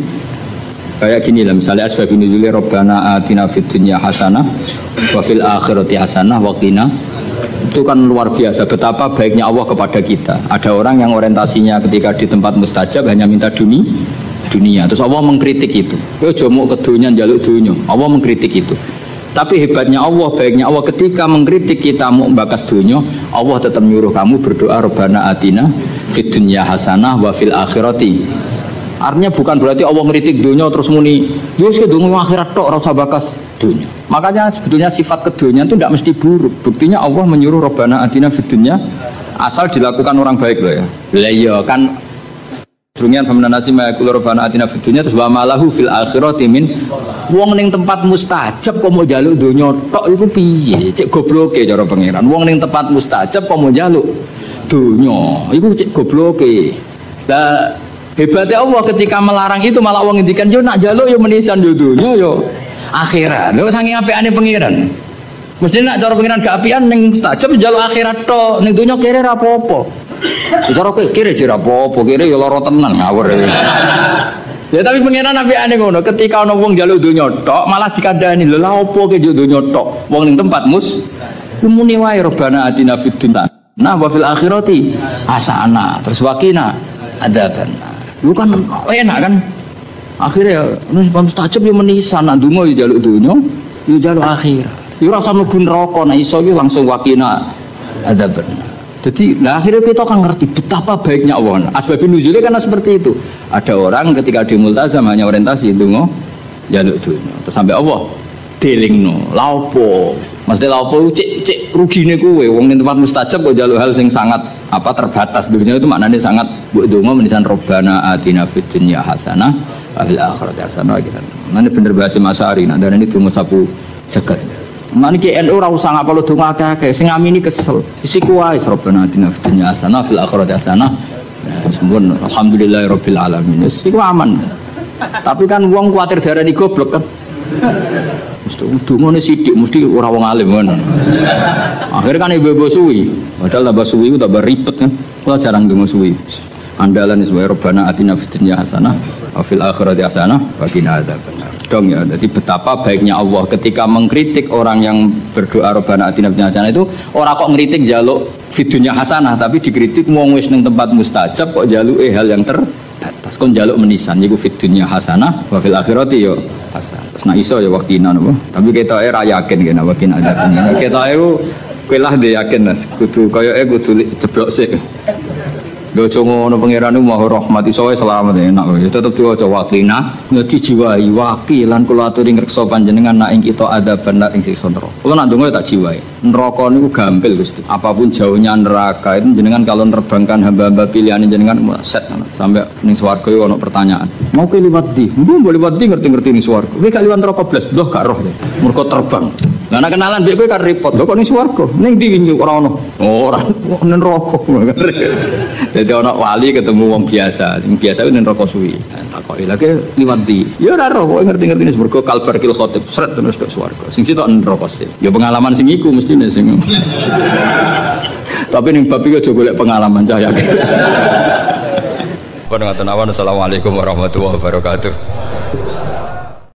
kayak gini lah, misalnya asbabin nuzul Rabbana atina fid dunya hasanah wa fil akhirati hasanah wa qina. Itu kan luar biasa betapa baiknya Allah kepada kita. Ada orang yang orientasinya ketika di tempat mustajab hanya minta dunia. Terus Allah mengkritik itu. Yo jomo ke dunia njaluk dunia. Allah mengkritik itu. Tapi hebatnya Allah, baiknya Allah ketika mengkritik kita mau bakas dunia, Allah tetap nyuruh kamu berdoa Rabbana atina fid dunya hasanah wa fil akhirati. Artinya bukan berarti Allah ngeritik dunia terus muni, yo wis kedungu akhirat tok ora usah bakas dunia. Makanya sebetulnya sifat kedunya itu tidak mesti buruk. Buktinya Allah menyuruh Rabbana atina fid dunya asal dilakukan orang baik loh ya. Lah iya kan Dunyan pemenanasi mayakul Rabbana atina fid dunya terus wa malahu fil akhirati min wong ning tempat mustajab kok mau njaluk donya tok iku piye cek gobloke cara pangeran. Wong ning tempat mustajab kok mau njaluk donya iku cek gobloke. Lah hebatnya Allah ketika melarang itu malah wong ngendikan yo nak njaluk yo menisan yo donya yo akhirat. Lho saking apikane pangeran. Mesti nak cara pangeran gak apian ning mustajab njaluk akhirat tok ning donya kere ra apa-apa. Cara kira jera apa kira ya lara tenan ngawur. Ya tapi pengenan apik ane ngono, ketika ana wong njaluk donya tok malah dikandani lha opo ke njaluk donya tok. Wong ning tempat muni wae Rabbana atina fid dunya nah wa fil akhirati hasanah terus waqina adzabannar. Lu kan enak kan? Akhirnya nus mustajab yo menisan nak donga yo njaluk donya, yo njaluk akhirat. Yo ora usah mlebu neraka nek iso yo langsung waqina adzabannar. Jadi nah akhirnya kita akan ngerti betapa baiknya Allah. Asbabun nuzulnya karena seperti itu. Ada orang ketika di multazam hanya orientasi itu jaluk dunia. Terus sampai Allah delingno, laupo. Maksudnya laupo cek rugine kowe wong ning tempat mustajab kok njaluk hal sing sangat terbatas. Dunia itu maknanya sangat mbok donga menisan Rabbana atina fid dunya hasanah wa fil akhirati hasanah gitu. Mane bener bahasa Masari nek darane donga sapu jagat. Mane ki NU ora usah ngapalo donga akeh sing ngamini kesel. Isi kuwae Rabbana atina fid dunya hasanah fil akhirati hasanah. Sembun alhamdulillahirabbil alamin. Iku aman. Tapi kan wong kuwatir darani goblok kan. Mesti dungane sithik mesti ora wong alim kan. Akhirnya kan ibu-ibu suwi. Padahal tambah suwi ku tambah ribet kan. Kula jarang donga suwi. Andalan sebagai Rabbana atina fid dunya hasanah wa fil akhirati hasanah wa qina adzabannar. Dong ya. Jadi betapa baiknya Allah ketika mengkritik orang yang berdoa Rabbana atina fid dunya hasanah itu ora kok ngritik njaluk fid dunya hasanah tapi dikritik wong wis ning tempat mustajab kok njaluke hal yang terbatas. Kon njaluk menisan niku fid dunya hasanah wa fil akhirati yo hasanah. Terus nek iso ya waktina napa. Tapi ketoke ra yakin kena wakin adzabannar. Ketoke kowe lah ndek yakin Mas. Kudu koyoke kudu jeblok sik. Lho ngono pangerane Maha Rahmat iso wae selamat enak wae. Tetep diwaca waklina ngedi jiwai wakilan kula aturi ngreksa panjenengan nak ing kita adzaban ing siksa neraka. Kula nak ndonga tak jiwai. Neraka niku gampil Gusti. Apapun jauhnya neraka itu jenengan kalau nerbangkan hamba-hamba pilihan jenengan set sampai ning swarga iku ono pertanyaan. Mau ke liwat di? Mbok liwat di ngerti-ngerti ning swarga. Kowe gak liwat neraka blas, blah gak roh. Mergo terbang. Lah nek kenalan mbek kowe kan repot. Lho kok ning swarga? Ning ndi wingi ora ono. Ora ning neraka. Dadi ana wali ketemu wong biasa. Sing biasa ning neraka suwi. Takoki lagi liwat di. Ya ora roh kok ngerti-ngerti ning mergo kalbar kil khotib sret terus ke swarga. Sing sitok neraka sih. Ya pengalaman sing iku mestine sing. Tapi ning bab iki aja golek pengalaman cah yakin. Assalamualaikum warahmatullahi wabarakatuh.